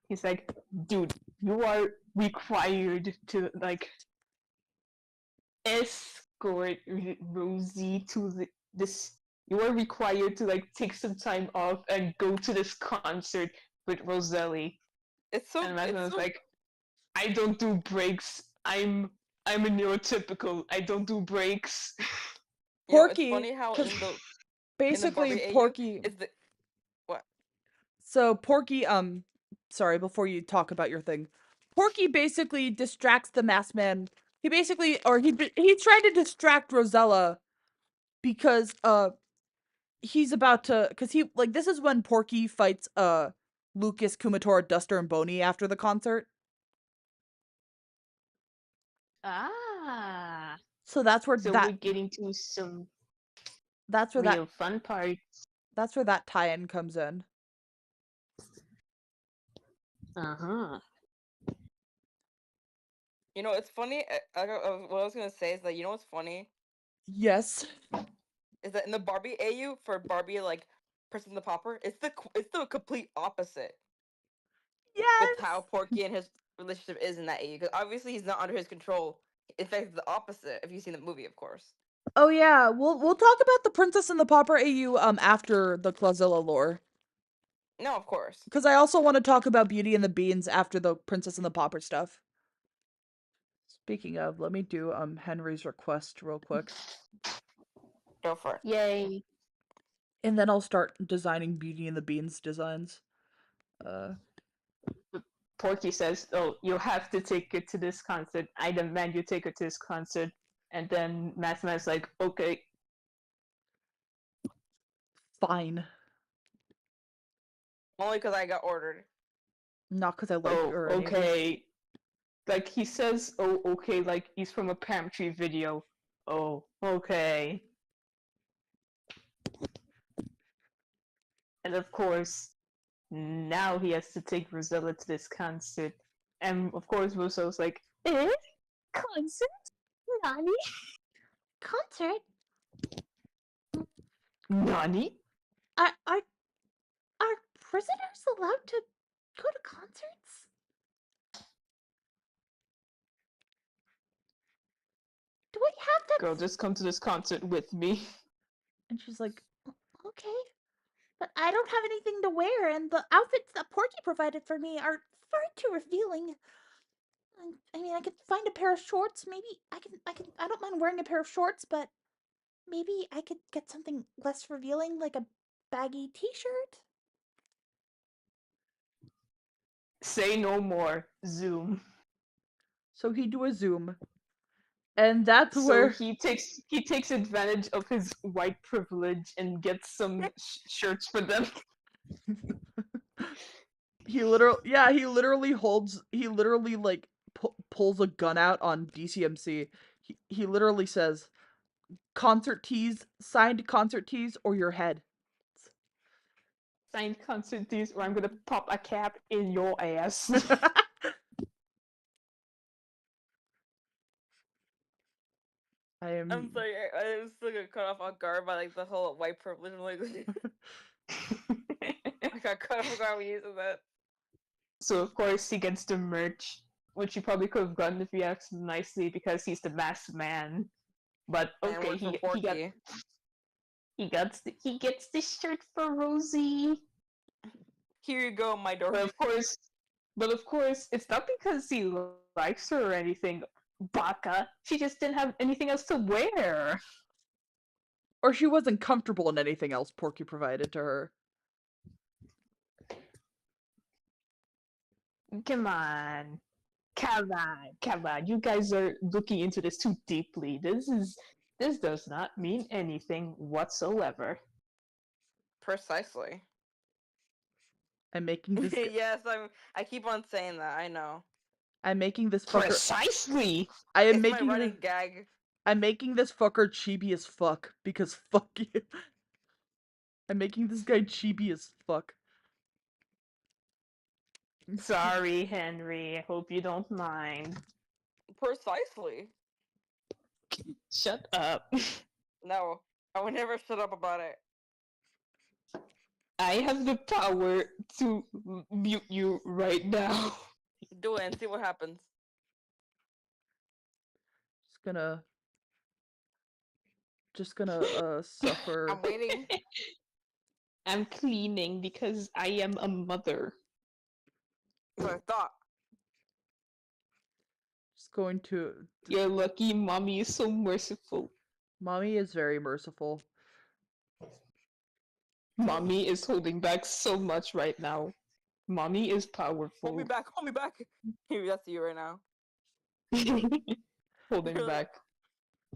he's like, dude, you are required to like escort Rosie to this. You are required to like take some time off and go to this concert with Roselli. It's so. And Matthew It's was so. like, I don't do breaks. I'm a neurotypical. I don't do breaks. You know, it's Porky, funny how 'cause in the basically Barbie AU Porky. is the what? So Porky, sorry, before you talk about your thing, Porky basically distracts the masked man. He basically, or he's trying to distract Rosella because he's about to, because he like this is when Porky fights Lucas, Kumatora, Duster, and Boney after the concert. Ah. So that's where So we're getting to some that's where real fun parts. that's where that tie-in comes in. Uh-huh. You know, it's funny. What I was gonna say is that you know what's funny Yes. is that in the Barbie AU for Barbie like Person the Popper, it's the complete opposite with Yes. how Porky and his relationship is in that AU because obviously he's not under his control. In fact, it's the opposite if you've seen the movie, of course. Oh yeah, we'll talk about the Princess and the Pauper AU after the Clauzilla lore. No, of course. Because I also want to talk about Beauty and the Beans after the Princess and the Pauper stuff. Speaking of, let me do Henry's request real quick. Go for it. Yay. And then I'll start designing Beauty and the Beans designs. Porky says, "Oh, you have to take it to this concert. I demand you take it to this concert." And then Mathman's like, "Okay." Fine. Only because I got ordered. Not because I like Oh, or any of this. okay. Like he says, "Oh, okay," like he's from a Palm Tree video. Oh, okay. And of course, now he has to take Rosella to this concert. And of course, Rosella's like, "Eh? Concert? Nani? Concert? Nani?" Are prisoners allowed to go to concerts? Do we have that? Girl, just come to this concert with me. And she's like, okay. But I don't have anything to wear, and the outfits that Porky provided for me are far too revealing. I mean, I could find a pair of shorts. Maybe I don't mind wearing a pair of shorts, but maybe I could get something less revealing, like a baggy t-shirt. Say no more. Zoom. So he do a zoom. And that's So where he takes advantage of his white privilege and gets some shirts for them. he literally like pulls a gun out on DCMC. He literally says, concert tees, signed concert tees, or your head. Signed concert tees, or I'm gonna pop a cap in your ass. I'm sorry, I was still getting cut off on guard by like the whole white privilege. I'm like, I got cut off on guard when you said that. So of course he gets the merch, which he probably could have gotten if he asked nicely because he's the masked man. But And okay, works for Porky. he gets the shirt for Rosie. Here you go, my But door. of course, it's not because he likes her or anything. Baka, she just didn't have anything else to wear. Or she wasn't comfortable in anything else Porky provided to her. Come on. Come on. You guys are looking into this too deeply. This does not mean anything whatsoever. Precisely. I'm making this. Yes, I keep on saying that. I know. I'm making this fucker. Precisely. I am It's my making running this. gag. I'm making this fucker chibi as fuck because fuck you. I'm making this guy chibi as fuck. Sorry, Henry. I hope you don't mind. Precisely. Shut up. No, I would never shut up about it. I have the power to mute you right now. Do it and see what happens. Just gonna suffer. I'm waiting. I'm cleaning because I am a mother. So I thought. Just going to. You're lucky mommy is so merciful. Mommy is very merciful. Mommy is holding back so much right now. Mommy is powerful. Hold me back. Hold me back. Here, that's you right now. Holding Really? back.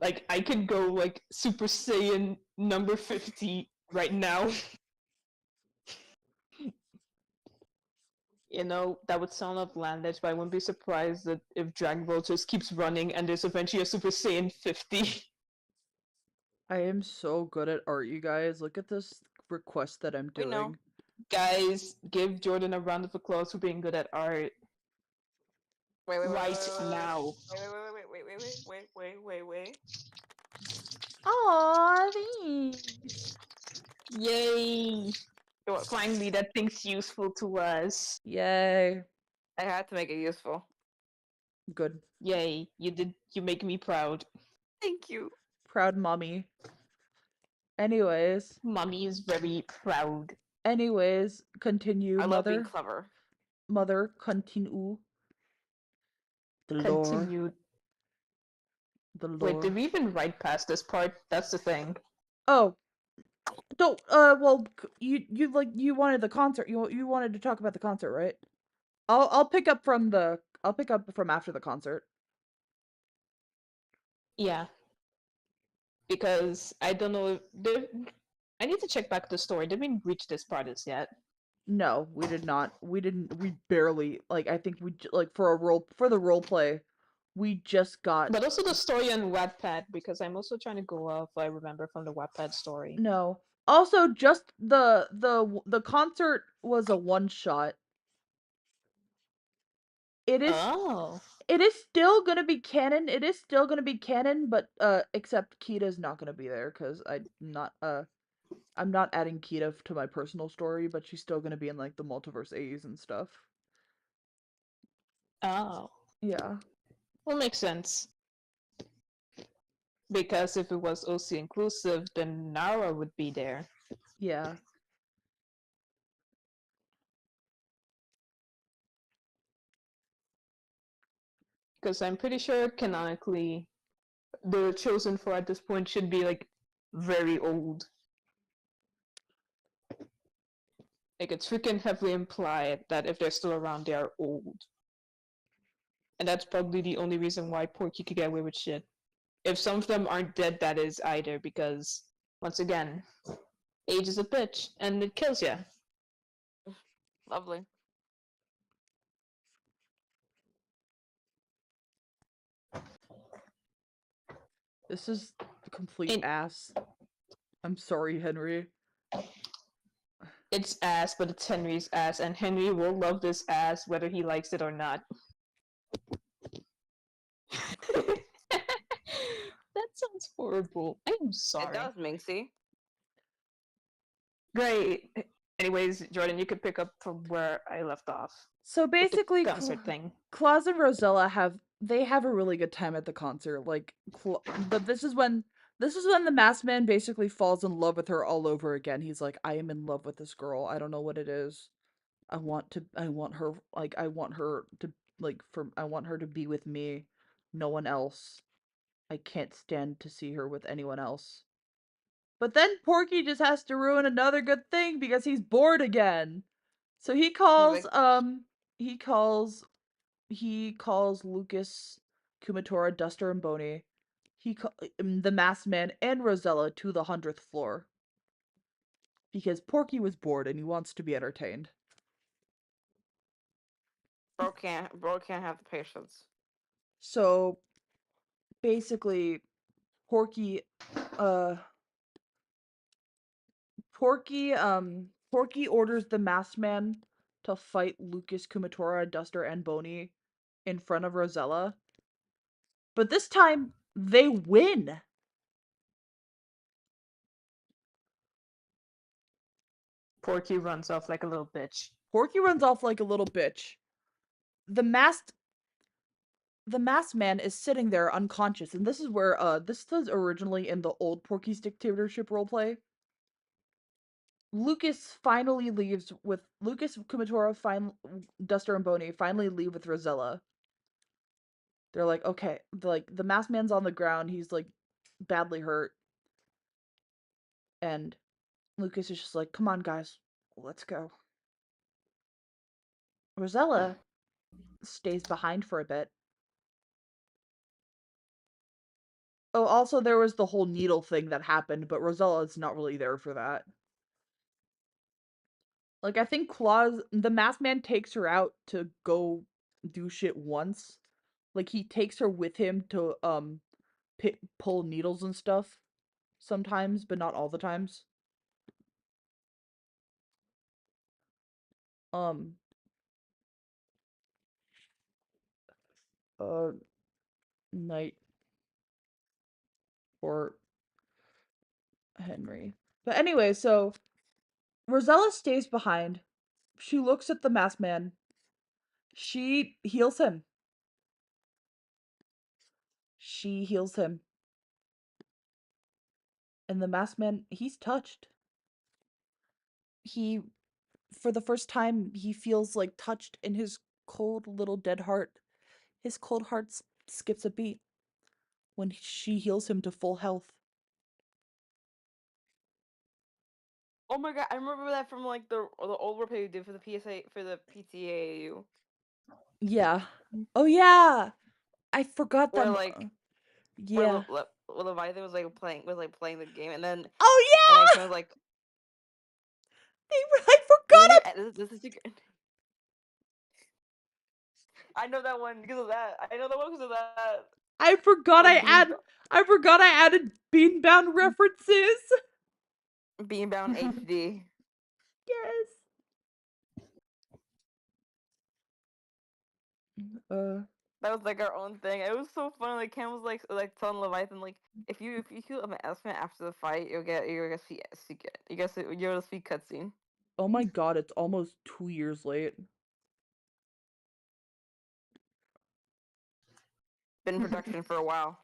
Like, I could go, like, Super Saiyan number 50 right now. You know, that would sound outlandish, but I wouldn't be surprised that if Dragon Ball just keeps running and there's eventually a Super Saiyan 50. I am so good at art, you guys. Look at this request that I'm We know. doing. Guys, give Jordan a round of applause for being good at art. Wait, Right now. Wait. Aw, thanks. Yay! What? Finally, that thing's useful to us. Yay. I had to make it useful. Good. Yay! You make me proud. Thank you. Proud mommy. Anyways, Mommy is very proud. Continue, I love being mother. clever. Mother, continue. The lore. Continued. The Wait, lore. did we even write past this part? That's the thing. Oh. Don't, well, you wanted the concert. You wanted to talk about the concert, right? I'll pick up from after the concert. Yeah. Because I don't know if I need to check back the story. Did we reach this part as yet? No, we did not. We barely, like, I think like, for the role play, we just got. But also the story on Wattpad, because I'm also trying to go off what I remember from the Wattpad story. No. Also, just the concert was a one shot. It is Oh. it is still gonna be canon. It is still gonna be canon, but except Kita's not gonna be there because I'm not adding Kita to my personal story, but she's still gonna be in like the multiverse A's and stuff. Oh. Yeah. Well, makes sense. Because if it was OC inclusive, then Nara would be there. Yeah. Because I'm pretty sure canonically, the chosen four at this point should be like very old. Like it's freaking heavily implied that if they're still around, they are old. And that's probably the only reason why Porky could get away with shit. If some of them aren't dead, that is either because, once again, age is a bitch and it kills you. Lovely. This is complete ass. I'm sorry, Henry. It's ass, but it's Henry's ass, and Henry will love this ass whether he likes it or not. That sounds horrible. I am sorry. It does, Minxie. Great. Anyways, Jordan, you could pick up from where I left off. So basically, Concert thing. Claus and Rosella have a really good time at the concert. Like, this is when the masked man basically falls in love with her all over again. He's like, I am in love with this girl. I don't know what it is. I want her to be with me, no one else. I can't stand to see her with anyone else. But then Porky just has to ruin another good thing because he's bored again. So he calls Lucas, Kumatora, Duster, and Boney. The masked man and Rosella to the 100th floor. Because Porky was bored and he wants to be entertained. Bro can't have the patience. So basically, Porky orders the masked man to fight Lucas, Kumatora, Duster, and Boney in front of Rosella. But this time, they win. Porky runs off like a little bitch. Porky runs off like a little bitch. The masked man is sitting there unconscious, and this is where this was originally in the old Porky's dictatorship roleplay. Lucas Kumatora, Duster and Boney finally leave with Rosella. They're like, okay, the masked man's on the ground, he's like badly hurt. And Lucas is just like, come on guys, let's go. Rosella stays behind for a bit. Oh, also there was the whole needle thing that happened, but Rosella's not really there for that. Like, I think the masked man takes her out to go do shit once. Like, he takes her with him to, pull needles and stuff. Sometimes, but not all the times. Um, Night for Henry. But anyway, so Rosella stays behind. She looks at the masked man. She heals him. She heals him. And the masked man, he's touched. He, for the first time, he feels like touched in his cold little dead heart. His cold heart skips a beat when she heals him to full health. Oh my god, I remember that from like the old replay we did for the PSA for the PTAU. Yeah. Oh yeah. I forgot Where that. like Yeah. where Leviathan was playing the game, and then Oh Ken yeah. was like, I forgot. this is secret. I know that one because of that. I know that one because of that. I forgot. Like I forgot I added Beanbound references. Beanbound HD. Yes. That was like our own thing. It was so funny. Like Ken was like telling Leviathan like if you kill an estimate after the fight, you'll get a secret. You get a sweet cutscene. Oh my god, it's almost 2 years late. Been in production for a while.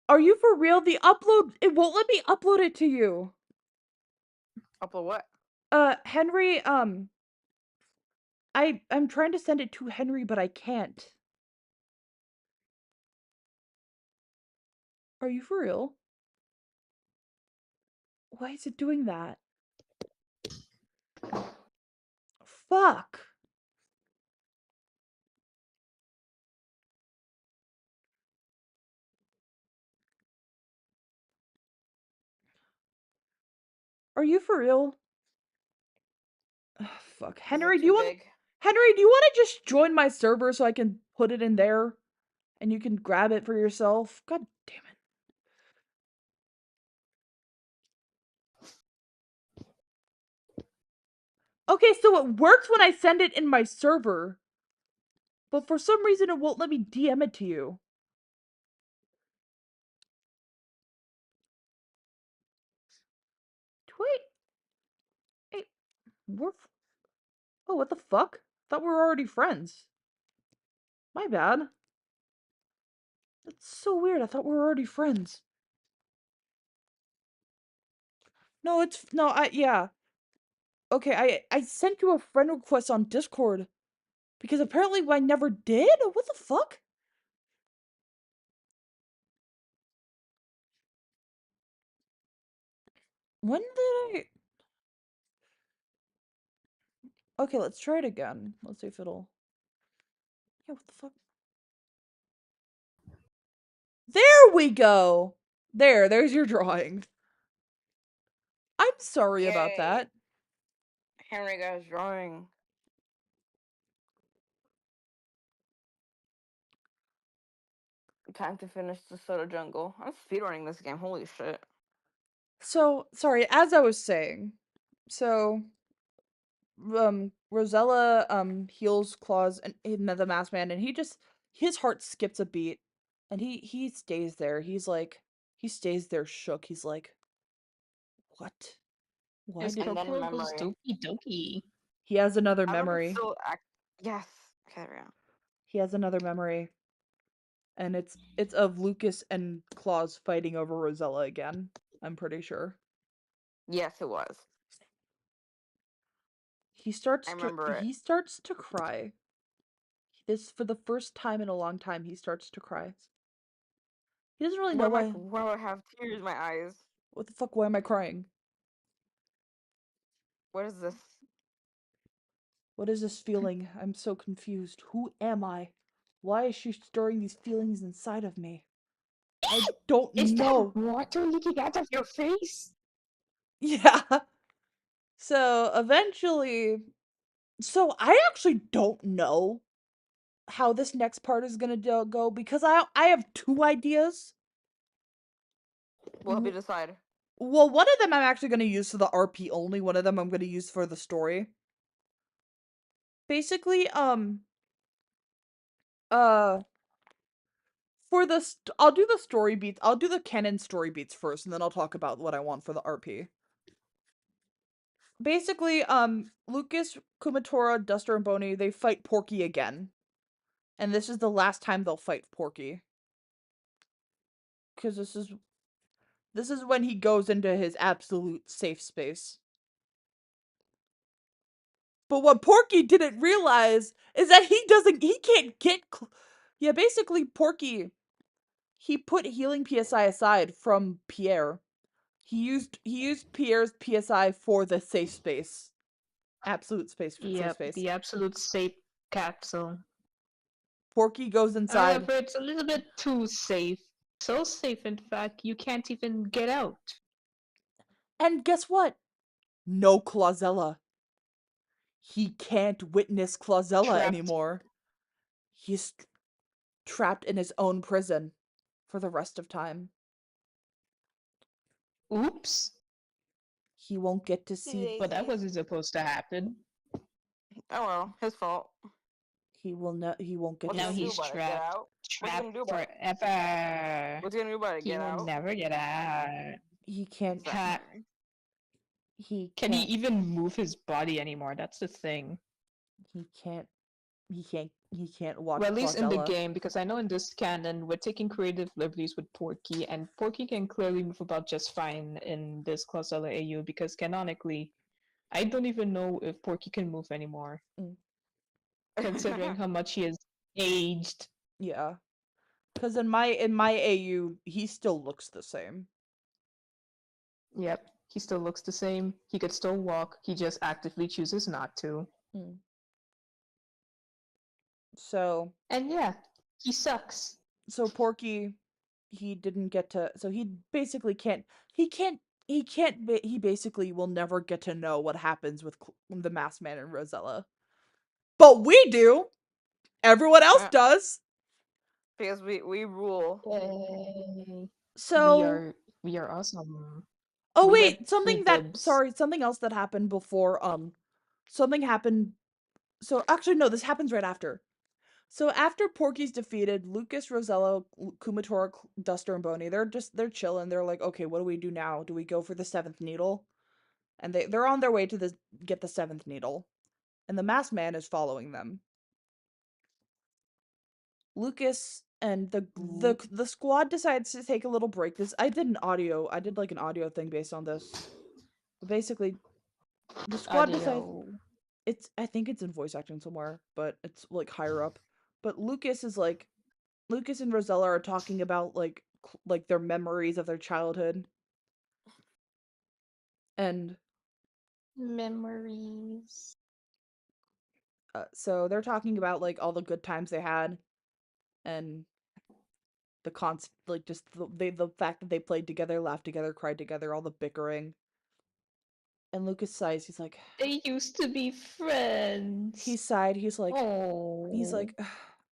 Are you for real? The upload, it won't let me upload it to you. Upload what? Henry, I'm trying to send it to Henry, but I can't. Are you for real? Why is it doing that? Fuck. Are you for real? Ugh, fuck. Henry, Too big. Henry, do you want to just join my server so I can put it in there and you can grab it for yourself? God damn it. Okay, so it works when I send it in my server, but for some reason it won't let me DM it to you. Wait. Hey, oh, what the fuck? Thought we were already friends. My bad. That's so weird. I thought we were already friends. No, yeah. Okay, I sent you a friend request on Discord because apparently I never did. What the fuck? When did I? Okay, let's try it again. Let's see if it'll. Yeah, what the fuck? There we go. There's your drawing. I'm sorry about Yay. that. Henry got his drawing. Time to finish the Soda Jungle. I'm speedrunning this game. Holy shit. So, sorry, as I was saying. So, Rosella, heals Claus and the masked man, and his heart skips a beat. And he stays there. He stays there shook. He's like, "What? Why His did..." And then corporal goes memory. doki doki. He has another I love it memory. still act. Yes. Carry on. He has another memory. And it's of Lucas and Claus fighting over Rosella again. I'm pretty sure. Yes, it was. I remember it. He starts to cry. This for the first time in a long time he starts to cry. He doesn't really know why. Why do I have tears in my eyes? What the fuck? Why am I crying? What is this? What is this feeling? I'm so confused. Who am I? Why is she stirring these feelings inside of me? I don't Is know. that water leaking out of your face? Yeah. So eventually, so I actually don't know how this next part is gonna go because I have two ideas. We'll help you W- decide. Well, one of them I'm actually gonna use for the RP only. One of them I'm gonna use for the story. Basically, uh, I'll do the story beats. I'll do the canon story beats first, and then I'll talk about what I want for the RP. Basically, Lucas, Kumatora, Duster, and Boney, they fight Porky again. And this is the last time they'll fight Porky. Because this is when he goes into his absolute safe space. But what Porky didn't realize is that he can't get yeah, basically Porky, he put healing PSI aside from Pierre. He used Pierre's PSI for the safe space. Absolute safe Yep, space. the absolute safe capsule. Porky goes inside. However, it's a little bit too safe. So safe, in fact, you can't even get out. And guess what? No Clausella. He can't witness Clausella Trapped. anymore. He's trapped in his own prison for the rest of time. Oops. He won't get to see But that wasn't supposed to happen. Oh well, his fault. he won't get What's to he Now gonna do see he's about it? Get trapped. out? What's he gonna Trapped do about it? forever. What's he gonna do about it? He Get will out? never get out. he can't Exactly. he Can he can't even move his body anymore? That's the thing. he can't he can't watch Well, at least in the Clausella. game, because I know in this canon, we're taking creative liberties with Porky, and Porky can clearly move about just fine in this Clausella AU, because canonically, I don't even know if Porky can move anymore, considering how much he has aged. Yeah. Cuz in my AU he still looks the same. Yep, he still looks the same. He could still walk. He just actively chooses not to. Mm. So And yeah, he sucks. Porky, he didn't get to, so he basically can't he can't he basically will never get to know what happens with the masked man and Rosella. But we do. Everyone else Yeah, does. because we rule. Yay. So We are awesome. oh We went wait, full bibs. something else that happened before something happened. So actually no, this happens right after. So after Porky's defeated, Lucas, Rosella, Kumatora, Duster, and Boney, they're chilling. They're like, okay, what do we do now? Do we go for the seventh needle? And they're on their way to get the seventh needle, and the masked man is following them. Lucas and the squad decides to take a little break. I did like an audio thing based on this. But basically, the squad decides Audio. I think it's in voice acting somewhere, but it's like higher up. But Lucas and Rosella are talking about like their memories of their childhood, and Memories. so they're talking about like all the good times they had, and the like just the fact that they played together, laughed together, cried together, all the bickering. And Lucas sighs. He's like, They used to be friends. he sighed. He's Oh, like,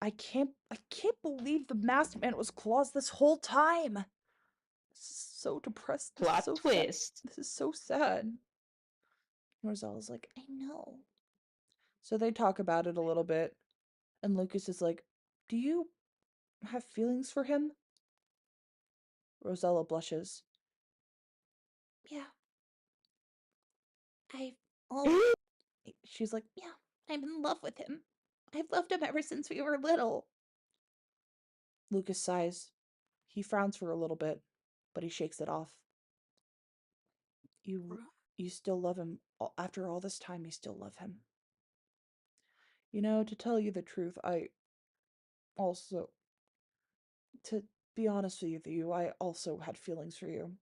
I can't believe the masked man was Claus this whole time. This is so depressed. This is plot so sad. twist. This is so sad. Rosella's like, I know. So they talk about it a little bit, and Lucas is like, "Do you have feelings for him? Rosella blushes. Yeah. She's like, yeah, I'm in love with him. I've loved him ever since we were little. Lucas sighs. He frowns for a little bit, but he shakes it off. You still love him. After all this time, you still love him. You know, to tell you the truth, I also, to be honest with you, I also had feelings for you.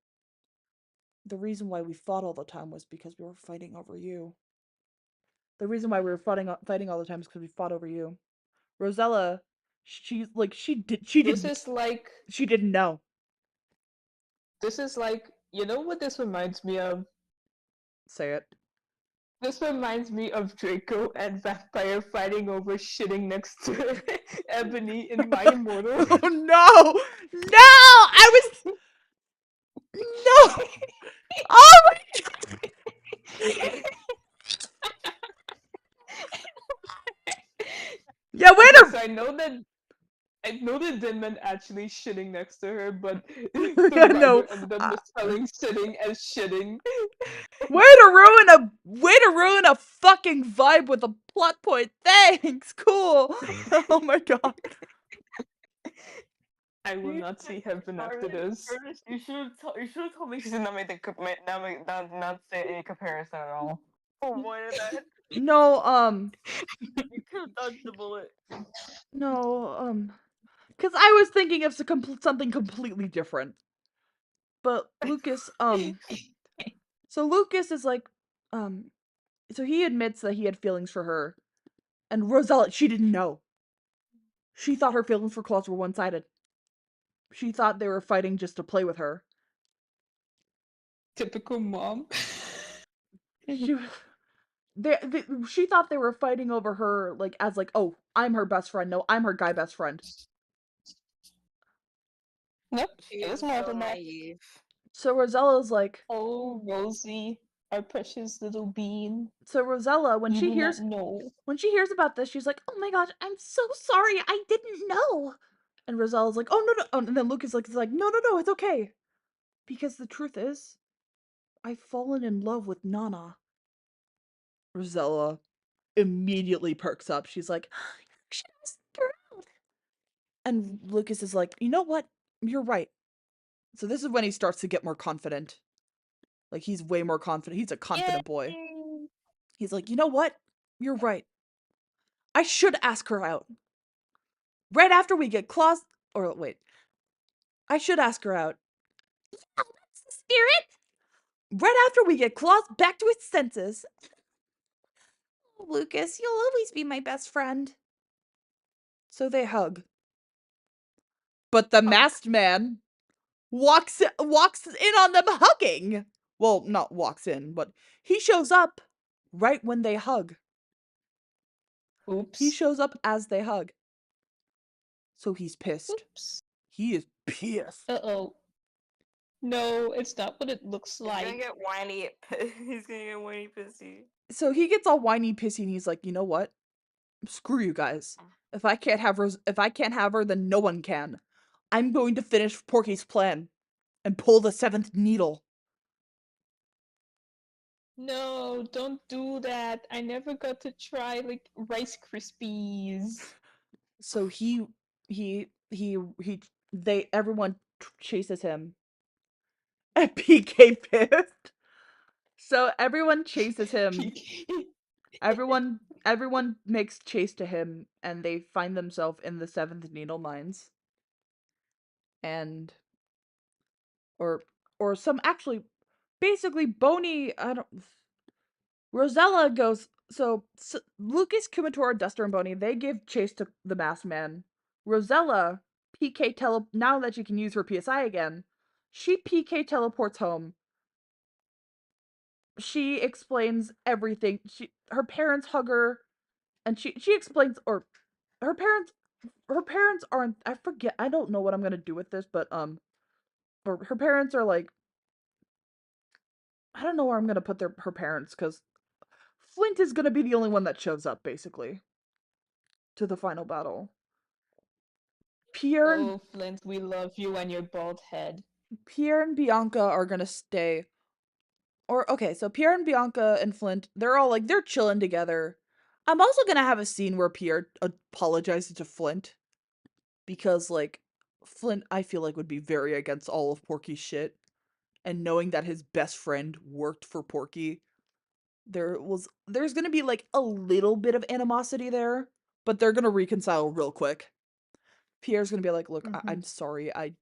The reason why we fought all the time was because we were fighting over you. The reason why we were fighting all the time is because we fought over you. Rosella, she This is like didn't know. you know what this reminds me of? Say it. This reminds me of Draco and Vampire fighting over shitting next to Ebony in My Immortal. Oh no! No! I was no! Oh my god! Yeah, wait Because a I know that Din meant actually shitting next to her, but the Yeah, no. writer ended up misspelling sitting as shitting. Way to ruin a fucking vibe with a plot point. Thanks. Cool. Oh my god. I will not see heaven after this. Curtis, you should have told me she did not make the not say any comparison at all. For one of that, No, you could have dodged the bullet. no, cuz I was thinking of something completely different. But Lucas, so Lucas is like, so he admits that he had feelings for her, and Rosella, she didn't know. She thought her feelings for Claus were one-sided. She thought they were fighting just to play with her. Typical mom. She, she thought they were fighting over her, like, as like, oh, I'm her best friend. No, I'm her guy best friend. Nope, She it was was more so than that. naive. So Rosella's like, Oh, Rosie, our precious little bean. so Rosella, when You she do hears not know. about this, she's like, oh my gosh, I'm so sorry, I didn't know. And Rosella's like, oh no no, oh, and then Lucas is like, no no no, it's okay, because the truth is, I've fallen in love with Nana. Rosella immediately perks up. She's like, you should ask her out. And Lucas is like, you know what? You're right. So this is when he starts to get more confident. Like, he's way more confident. He's a confident boy. He's like, you know what? You're right. I should ask her out. Right after we get Claus. Or wait. I should ask her out. Yeah, that's the spirit. Right after we get Claus back to his senses. Lucas, you'll always be my best friend. So they hug. But the masked man walks in on them hugging. Well, not walks in, but he shows up right when they hug. Oops. He shows up as they hug. So he's pissed. Oops. He is pissed. Uh-oh. No, it's not what it looks He's like. gonna get whiny. He's gonna get whiny pissy. So he gets all whiny pissy and he's like, you know what? Screw you guys. If I can't have her, then no one can. I'm going to finish Porky's plan and pull the seventh needle. No, don't do that. I never got to try like Rice Krispies. So everyone chases him. And PK pissed. So everyone chases him. Everyone makes chase to him, and they find themselves in the seventh needle mines. And or some actually, basically Boney. I don't. Rosella goes. So Lucas, Kumatora, Duster, and Boney, they give chase to the masked man. Rosella PK now that she can use her PSI again, she PK teleports home. She explains everything. Her parents hug her, and she explains, or her parents aren't, I forget, I don't know what I'm gonna do with this, but or her parents are like, I don't know where I'm gonna put her parents, because Flint is gonna be the only one that shows up, basically, to the final battle. Pierre Oh, Flint, we love you and your bald head. and Bianca are gonna stay. Or okay, so Pierre and Bianca and Flint, they're all like they're chilling together. I'm also gonna have a scene where Pierre apologizes to Flint because like Flint I feel like would be very against all of Porky's shit, and knowing that his best friend worked for Porky, there's gonna be like a little bit of animosity there, but they're gonna reconcile real quick. Pierre's gonna be like, "Look, I'm sorry. I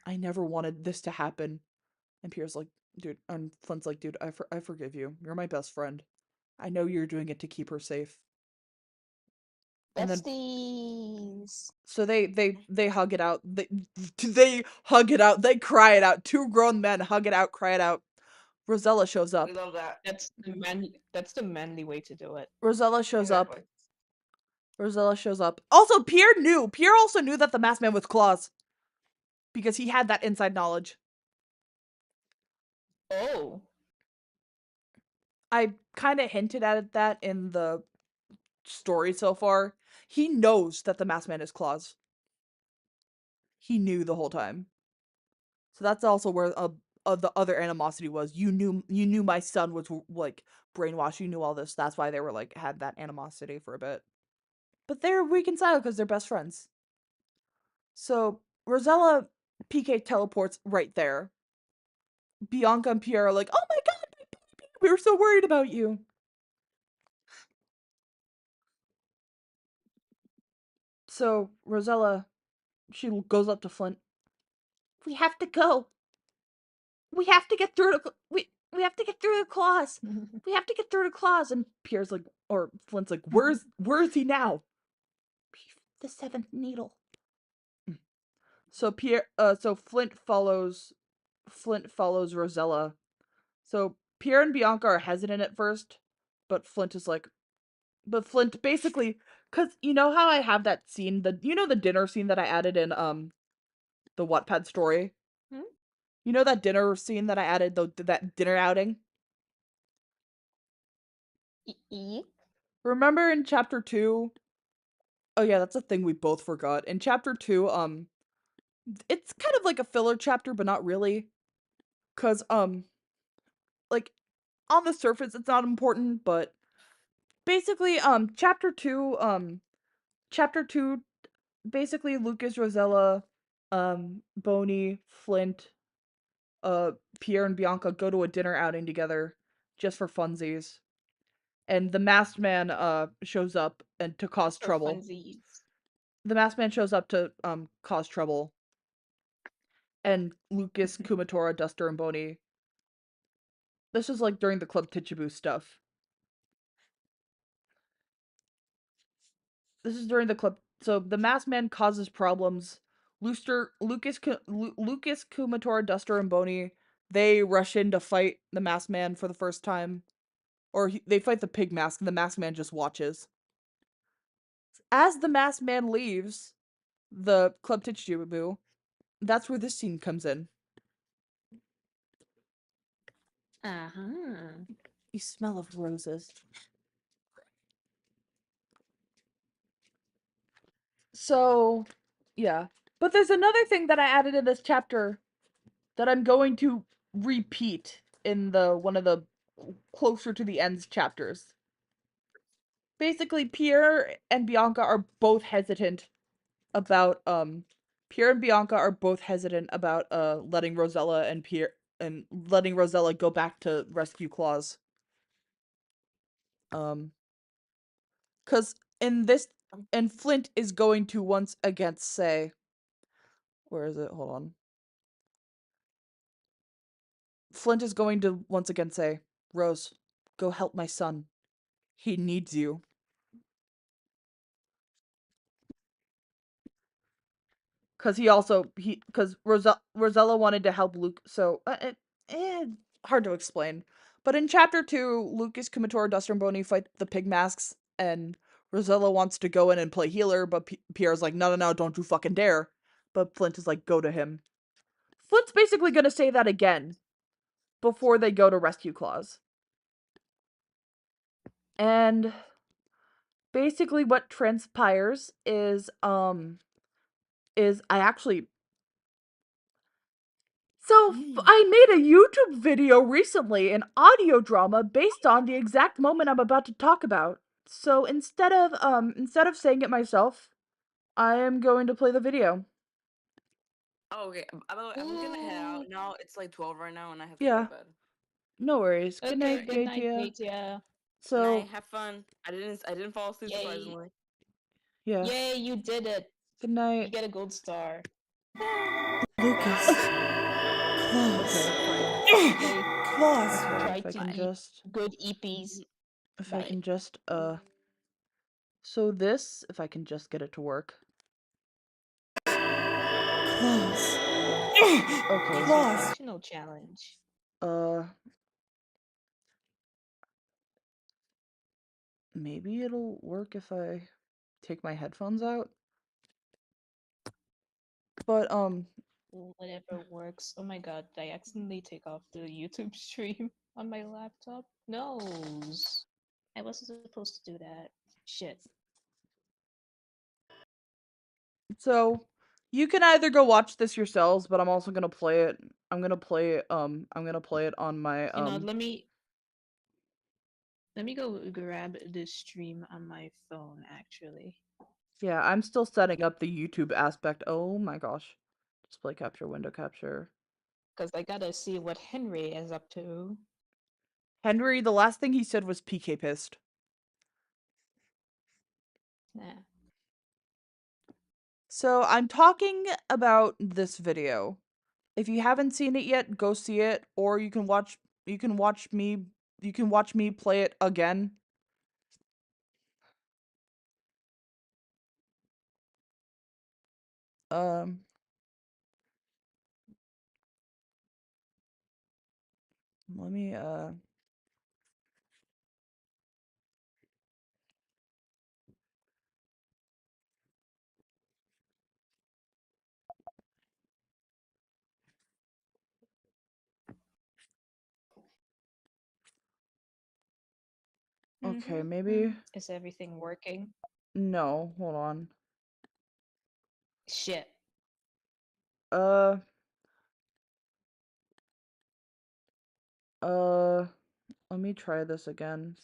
never wanted this to happen." And Pierre's like, "Dude," and Flint's like, "Dude, I forgive you. You're my best friend. I know you're doing it to keep her safe." And then Besties. so they hug it out. They hug it out. They cry it out. Two grown men hug it out, cry it out. Rosella shows We up. love that. That's the manly way to do it. Rosella shows up. Exactly. Rosella shows up. Also, Pierre knew. Pierre also knew that the masked man was Claus because he had that inside knowledge. Oh. I kind of hinted at that in the story so far. He knows that the masked man is Claus. He knew the whole time. So that's also where the other animosity was. You knew my son was like brainwashed. You knew all this. That's why they were like had that animosity for a bit. But they're reconciled because they're best friends. So Rosella PK teleports right there. Bianca and Pierre are like, "Oh my god, we were so worried about you." So Rosella, she goes up to Flint. "We have to go. We have to get through to we have to get through the claws. We have to get through the claws." And Pierre's like, or Flint's like, where is he now?" "The seventh needle." So so Flint follows Rosella. So Pierre and Bianca are hesitant at first, but Flint is like, but Flint basically, cause you know how I have that scene, the dinner scene that I added in the Wattpad story. Hmm? You know that dinner scene that I added, that dinner outing. Remember in chapter 2? Oh yeah, that's a thing we both forgot. In chapter 2, it's kind of like a filler chapter, but not really, cause like on the surface it's not important, but basically chapter 2 basically Lucas, Rosella, Boney, Flint, uh Pierre and Bianca go to a dinner outing together just for funsies. And the masked man shows up and to cause For trouble. funsies. The masked man shows up to cause trouble. And Lucas, Kumatora, Duster, and Boney. This is like during the Club Tichiboo stuff. This is during the club. So the masked man causes problems. Lucas, Kumatora, Duster, and Boney, they rush in to fight the masked man for the first time. Or they fight the pig mask, and the masked man just watches. As the masked man leaves the Club Tichiboo, that's where this scene comes in. Uh-huh. You smell of roses. So, yeah. But there's another thing that I added in this chapter that I'm going to repeat in the one of the closer to the ends chapters. Basically, Pierre and Bianca are both hesitant about Pierre and Bianca are both hesitant about letting Rosella and Pierre and letting Rosella go back to rescue Claus. Cuz in this and Flint is going to once again say, where is it? Hold on. Flint is going to once again say, "Rose, go help my son. He needs you." Cuz Rosella wanted to help Luke, so hard to explain. But in chapter 2, Lucas, Kumatora, Duster, and Boney fight the pig masks, and Rosella wants to go in and play healer, but Pierre's like, "No, no, no, don't you fucking dare." But Flint is like, "Go to him." Flint's basically gonna say that again before they go to rescue Claus. And basically what transpires is is I actually. So Mm. I made a YouTube video recently, an audio drama based on the exact moment I'm about to talk about. So instead of saying it myself, I am going to play the video. Oh, okay. By the way, I'm gonna head out now. It's like 12 right now, and I have to go Yeah, to bed. no worries. Good Okay, night, good night, Gatia. Gatia. Good night. So Have fun. I didn't fall asleep Yay. surprisingly. yeah, Yay, you did it. good You night. get a gold star. Lucas. Okay, Okay, Claus. okay. try If I to can eat just, good EPs. if I Bye. can just, so this, if I can just get it to work. Claus. Okay. It's your Claus. functional challenge. Maybe it'll work if I take my headphones out. But Whatever works. Oh my god, did I accidentally take off the YouTube stream on my laptop? Noes. I wasn't supposed to do that. Shit. so you can either go watch this yourselves, but I'm also gonna play it. I'm gonna play it. I'm gonna play it on my You know, let me go grab the stream on my phone actually. Yeah, I'm still setting up the YouTube aspect. Oh my gosh. Display capture, window capture. Because I gotta see what Henry is up to. Henry, the last thing he said was PK pissed. Yeah. So I'm talking about this video. If you haven't seen it yet, go see it, or you can watch me play it again. Um let me okay, maybe Is everything working? no, hold on. Shit. Uh let me try this again.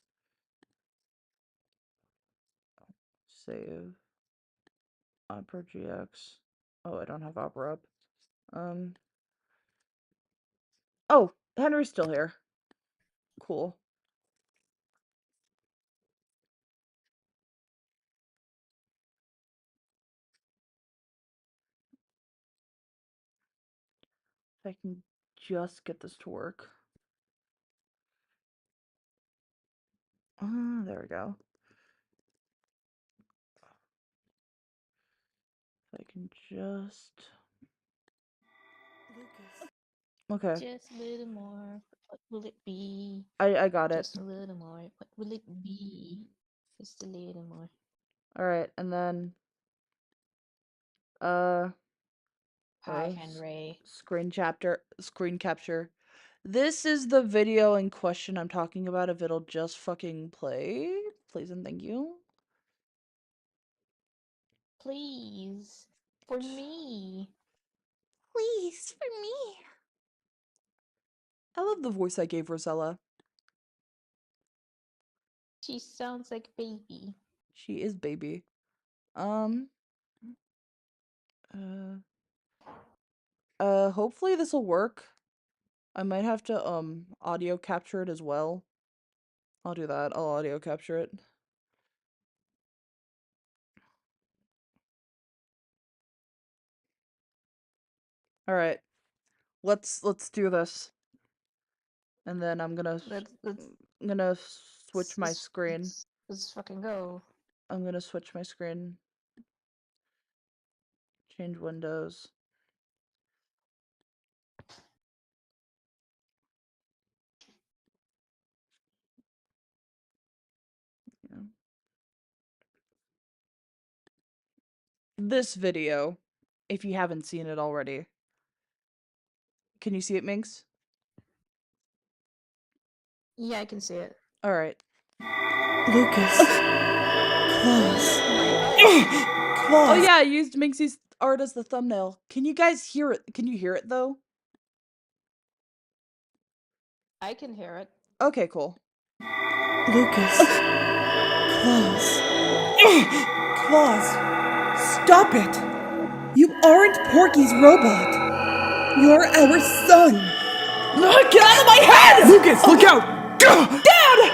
Save. Opera GX. Oh, I don't have Opera up. Oh, Henry's still here. Cool. If I can just get this to work. There we go. If I can just. Okay, Just a little more. What will it be? I got it. Just a little more. What will it be? Just a little more. All right, and then Hi, s- Henry. screen capture. This is the video in question I'm talking about. If it'll just fucking play, please and thank you. Please. For me. Please, for me. I love the voice I gave Rosella. She sounds like a baby. She is baby. Um. Hopefully this will work. I might have to audio capture it as well. I'll do that. I'll audio capture it. All right. Let's do this. And then I'm gonna switch my screen. Let's fucking go. I'm gonna switch my screen. Change windows. Yeah. This video, if you haven't seen it already. Can you see it, Minx? Yeah, I can see it. All right. Lucas. Claus. Oh Claus. yeah, I used Minxie's art as the thumbnail. Can you guys hear it? Can you hear it though? I can hear it. Okay, cool. Lucas. Claus. Claus. Stop it! You aren't Porky's robot. You're our son. Get out of my head! Lucas, look out! Dad!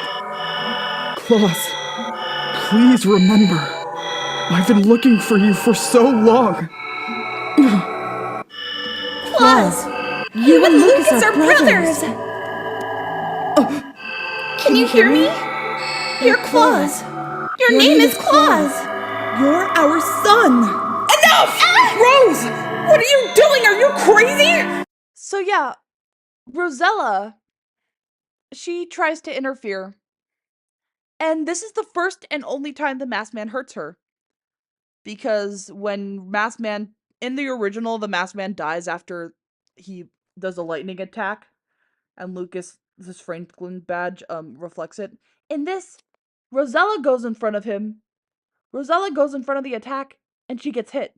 Claus, please remember. I've been looking for you for so long. Claus. You and Lucas are brothers. Can you hear me? You're Claus. Your name is Claus. You're our son. Enough! Rose! What are you doing? Are you crazy? So yeah, Rosella, she tries to interfere. And this is the first and only time the Masked Man hurts her. Because when Masked Man, in the original, the Masked Man dies after he does a lightning attack. And Lucas, this Franklin badge, reflects it. In this, Rosella goes in front of him. Rosella goes in front of the attack, and she gets hit.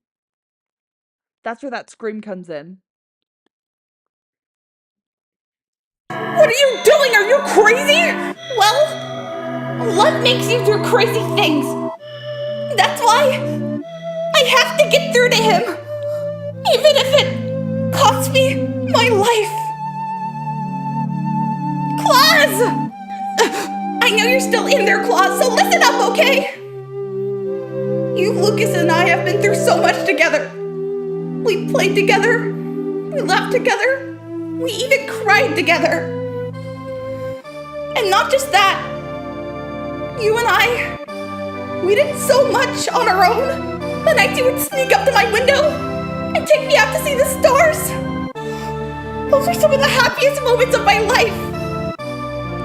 That's where that scream comes in. What are you doing? Are you crazy? Well, love makes you do crazy things. That's why I have to get through to him, even if it costs me my life. Claus! I know you're still in there, Claus, so listen up, okay? You, Lucas, and I have been through so much together. We played together, we laughed together, we even cried together. And not just that, you and I, we did so much on our own. The nights you would sneak up to my window and take me out to see the stars. Those were some of the happiest moments of my life.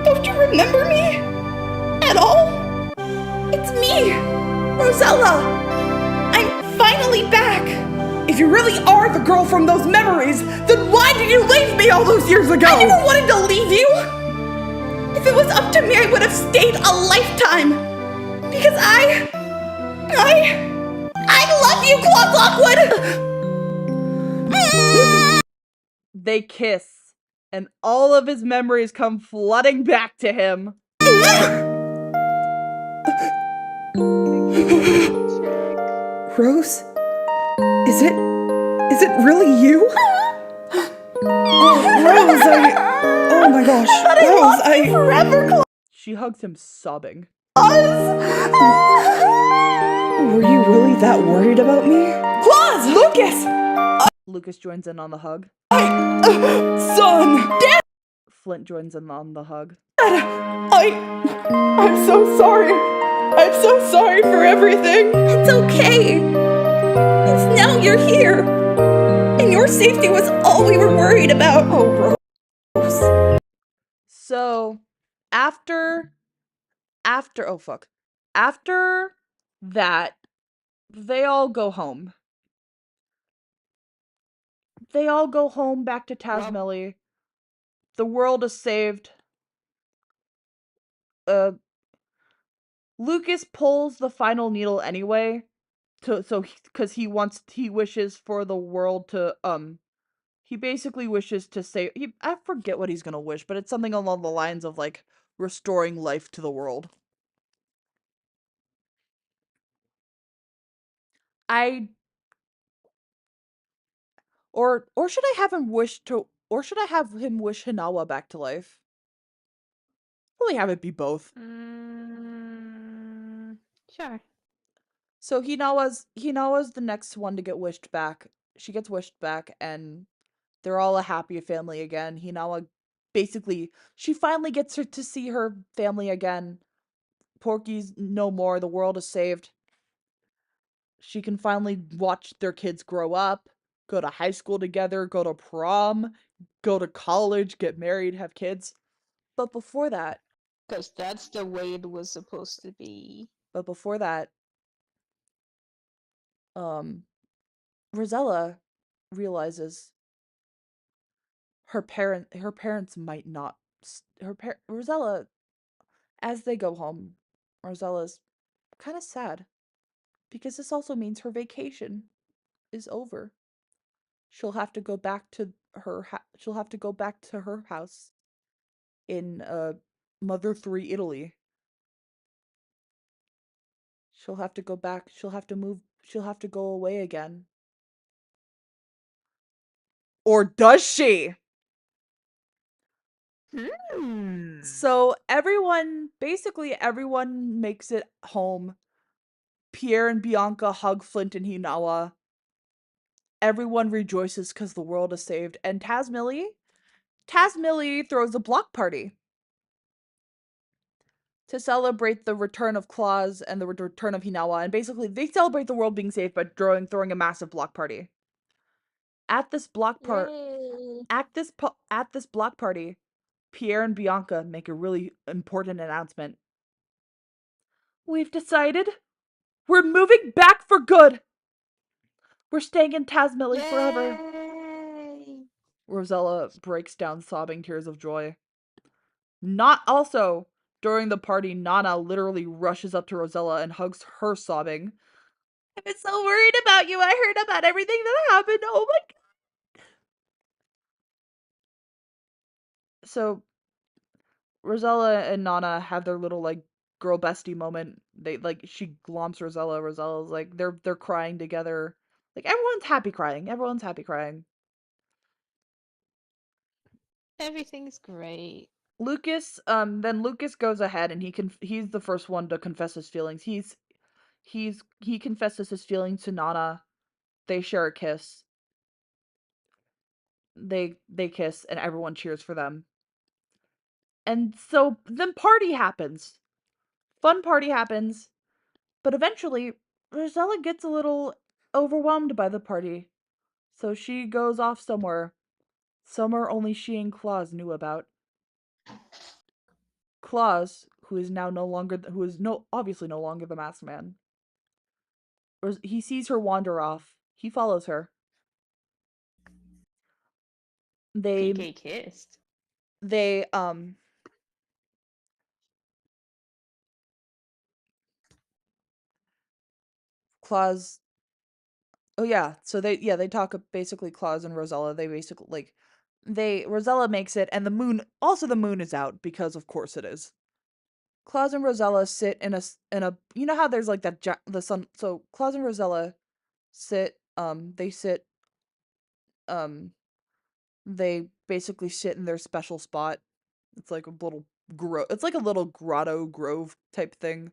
Don't you remember me? At all? It's me, Rosella. I'm finally back. If you really are the girl from those memories, then why did you leave me all those years ago? I never wanted to leave you. If it was up to me, I would have stayed a lifetime. Because I love you, Claude Lockwood! They kiss, and all of his memories come flooding back to him. Rose? Is it really you? Rose, oh my gosh. Rose, Forever, Claude! She hugs him, sobbing. Were you really that worried about me? Claus! Lucas! Lucas joins in on the hug. Son! Dad! Flint joins in on the hug. I'm so sorry. I'm so sorry for everything. It's okay. Because now you're here. And your safety was all we were worried about. Oh, Rose. So, after that, they all go home. They all go home back to Tasmelly. The world is saved. Lucas pulls the final needle anyway, because he wishes for the world to he basically wishes to save. I forget what he's gonna wish, but it's something along the lines of like restoring life to the world. Or should I have him wish Hinawa back to life? Really have it be both. Sure. So Hinawa's the next one to get wished back. She gets wished back, and they're all a happy family again. Hinawa basically, she finally gets her to see her family again. Porky's no more. The world is saved. She can finally watch their kids grow up, go to high school together, go to prom, go to college, get married, have kids. But before that, Because that's the way it was supposed to be. Rosella realizes her parents might not Rosella, as they go home, Rosella's kind of sad because this also means her vacation. is over. She'll have to go back to she'll have to go back to her house in Mother 3 Italy. She'll have to go back. She'll have to move. She'll have to go away again. Or does she? So basically everyone makes it home. Pierre and Bianca hug Flint and Hinawa. Everyone rejoices because the world is saved. And Tazmily throws a block party to celebrate the return of Claus and the return of Hinawa. And basically, they celebrate the world being saved by throwing a massive block party. At this block party, Pierre and Bianca make a really important announcement. We've decided we're moving back for good. We're staying in Tazmily forever. Rosella breaks down sobbing tears of joy. Not also, during the party, Nana literally rushes up to Rosella and hugs her, sobbing. I've been so worried about you. I heard about everything that happened. Oh my god. So, Rosella and Nana have their little, like, girl bestie moment. She glomps Rosella. Rosella's like, they're crying together. Like, everyone's happy crying. Everyone's happy crying. Everything's great. Then Lucas goes ahead and he's the first one to confess his feelings. He confesses his feelings to Nana. They share a kiss. They kiss and everyone cheers for them. And so then party happens. Fun party happens. But eventually, Rosella gets a little overwhelmed by the party. So she goes off somewhere. Somewhere only she and Claus knew about. Claus, who is obviously no longer the masked man. He sees her wander off. He follows her. They PK kissed. they Claus. Oh yeah, so they talk basically Claus and Rosella. They basically Rosella makes it, and the moon is out because of course it is. Claus and Rosella sit in a you know how there's like the sun. So Claus and Rosella um they basically sit in their special spot. It's like a little it's like a little grotto grove type thing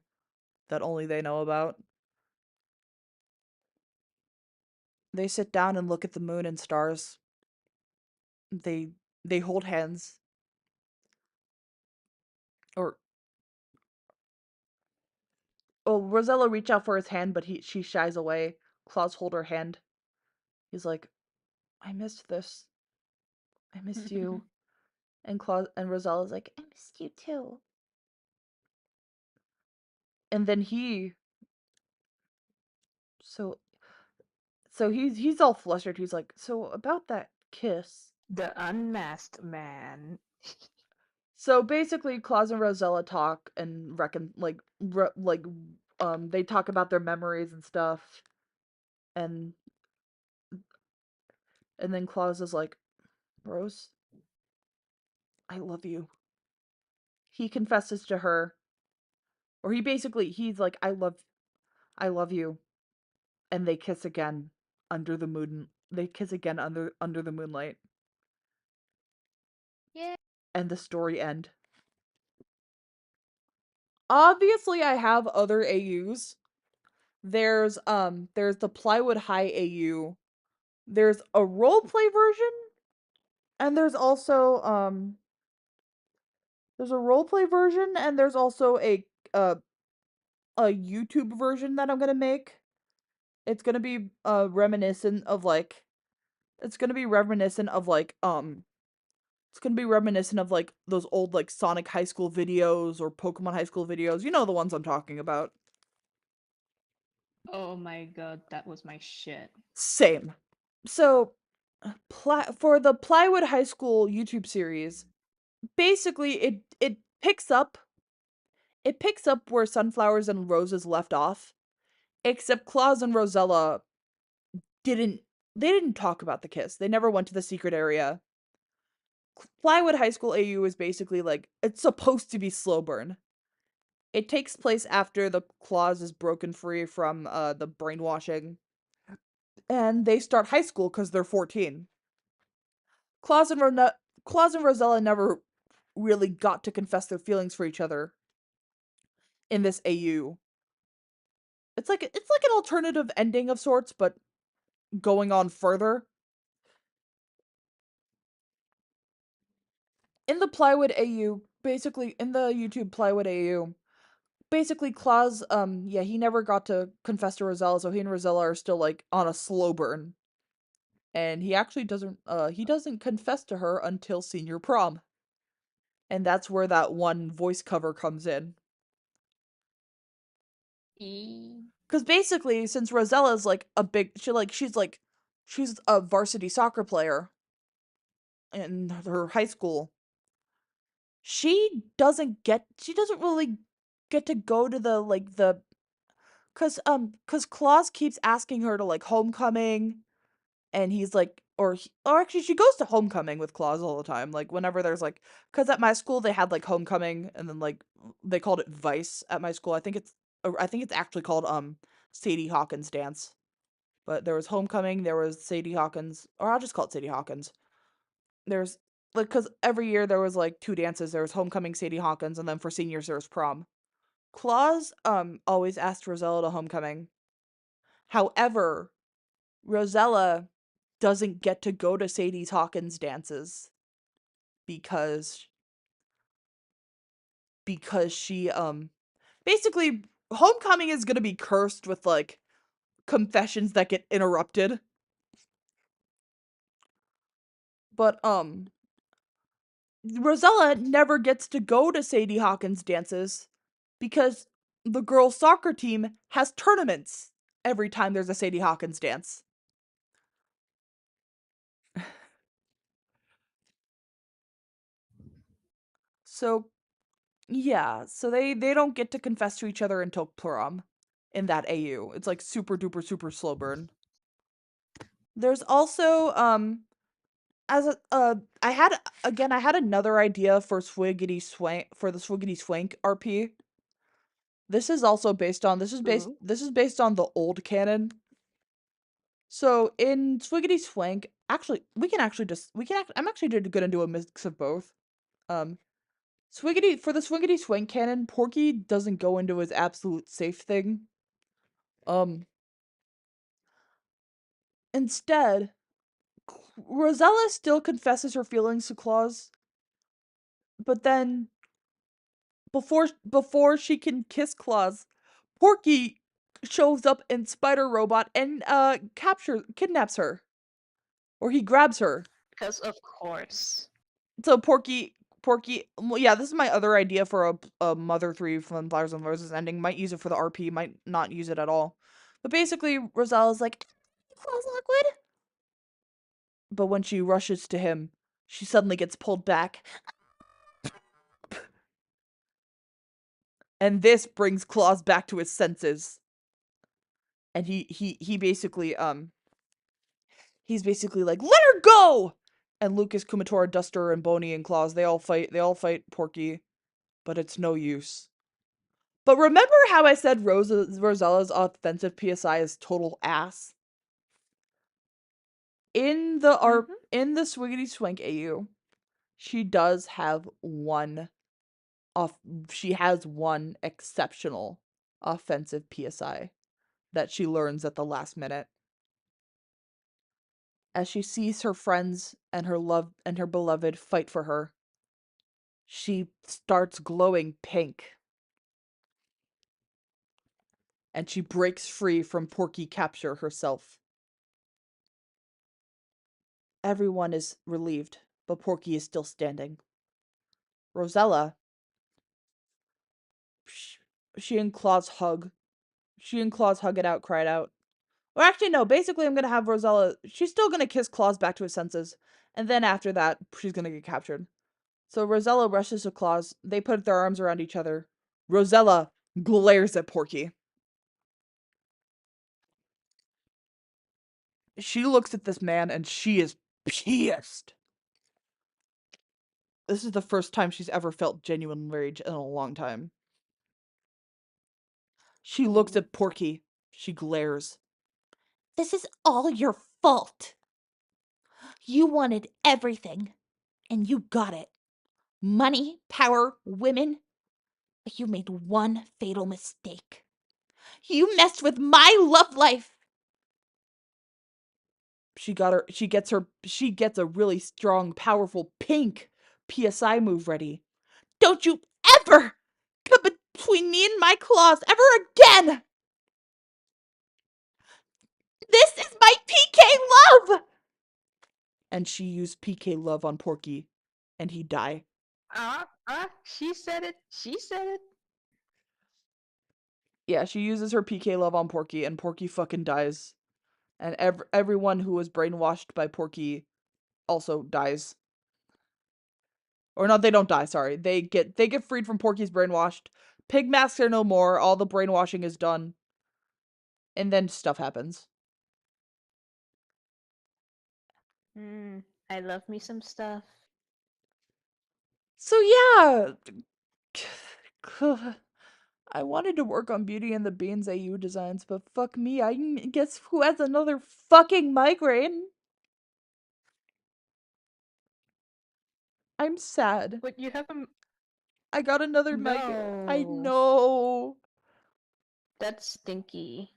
that only they know about. They sit down and look at the moon and stars. They they hold hands. Or Rosella reach out for his hand, but she shies away. Claus hold her hand. He's like, I missed this. I missed you. And Rosella's like, I missed you too. And then so he's all flustered. He's like, so about that kiss. The unmasked man. So basically, Claus and Rosella talk and they talk about their memories and stuff, and then Claus is like, Rose, I love you. He confesses to her, or he's like, I love you, and they kiss again under the moon. They kiss again under the moonlight. Yeah. And the story end. Obviously, I have other AUs. There's the Plywood High AU. There's a roleplay version, and there's also there's a roleplay version, and there's also uh a YouTube version that I'm gonna make. It's gonna be reminiscent of like it's gonna be reminiscent of like it's gonna be reminiscent of like those old like Sonic High School videos or Pokemon High School videos. You know the ones I'm talking about. Oh my god, that was my shit. Same. So for the Plywood High School YouTube series, basically it picks up where Sunflowers and Roses left off, except Claus and Rosella didn't talk about the kiss. They never went to the secret area. Plywood High School AU is basically like, it's supposed to be slow burn. It takes place after the clause is broken free from the brainwashing. And they start high school because they're 14. Claus and Rosella never really got to confess their feelings for each other in this AU. It's like an alternative ending of sorts, but going on further. In the Plywood AU, basically in the YouTube Plywood AU, basically Claus, yeah, he never got to confess to Rosella, so he and Rosella are still like on a slow burn. And he actually doesn't confess to her until senior prom. And that's where that one voice cover comes in. Because basically, since Rosella's like she's a varsity soccer player in her high school, she doesn't really get to go to cause Claus keeps asking her to like homecoming, and he's like, or actually she goes to homecoming with Claus all the time, like whenever there's like, cause at my school they had like homecoming, and then like they called it Vice at my school. I think it's actually called Sadie Hawkins dance. But there was homecoming, there was Sadie Hawkins, or I'll just call it Sadie Hawkins. There's like, cause every year there was like 2 dances. There was homecoming, Sadie Hawkins, and then for seniors there was prom. Claus always asked Rosella to homecoming. However, Rosella doesn't get to go to Sadie Hawkins dances because she basically homecoming is going to be cursed with like confessions that get interrupted. But Rosella never gets to go to Sadie Hawkins dances because the girls' soccer team has tournaments every time there's a Sadie Hawkins dance. So, yeah, so they don't get to confess to each other until prom in that AU. It's like super duper super slow burn. There's also I had another idea for Swiggity Swank for the Swiggity Swank RP. This is also based on this is based on the old canon. So in Swiggity Swank, actually I'm actually gonna do a mix of both. For the Swiggity Swank canon, Porky doesn't go into his absolute safe thing. Instead, Rosella still confesses her feelings to Claus, but then before she can kiss Claus, Porky shows up in Spider Robot and kidnaps her, or he grabs her. Because of course. So well, yeah, this is my other idea for a Mother 3 from Flowers and Roses ending. Might use it for the RP, might not use it at all. But basically, Rosella's like, Claus Lockwood. But when she rushes to him, she suddenly gets pulled back. And this brings Claus back to his senses. And he basically he's basically like, let her go! And Lucas, Kumatora, Duster, and Boney and Claus, they all fight Porky, but it's no use. But remember how I said Rosella's offensive PSI is total ass? In the Swiggity Swank AU, she does have one exceptional offensive PSI that she learns at the last minute. As she sees her friends and her beloved fight for her, she starts glowing pink. And she breaks free from Porky capture herself. Everyone is relieved, but Porky is still standing. Rosella, she and Claus hug. She and Claus hug it out, cried out. Or actually, no, basically I'm gonna have Rosella, she's still gonna kiss Claus back to his senses. And then after that, she's gonna get captured. So Rosella rushes to Claus. They put their arms around each other. Rosella glares at Porky. She looks at this man and she is pissed. This is the first time she's ever felt genuine rage in a long time. She looks at Porky. She glares. This is all your fault. You wanted everything, and you got it. Money, power, women. But you made one fatal mistake. You messed with my love life. She gets a really strong, powerful pink PSI move ready. Don't you ever come between me and my claws ever again! This is my PK love! And she used PK love on Porky, and he die. She said it. She said it. Yeah, she uses her PK love on Porky, and Porky fucking dies. And everyone who was brainwashed by Porky also dies. Or not, they don't die, sorry. They get freed from Porky's brainwashed. Pig masks are no more, all the brainwashing is done. And then stuff happens. I love me some stuff. So yeah, I wanted to work on Beauty and the Beans AU designs, but fuck me, I guess who has another fucking migraine? I'm sad. But you have a I got another migraine. I No. know. That's stinky.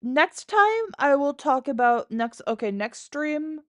Next time I will talk about next stream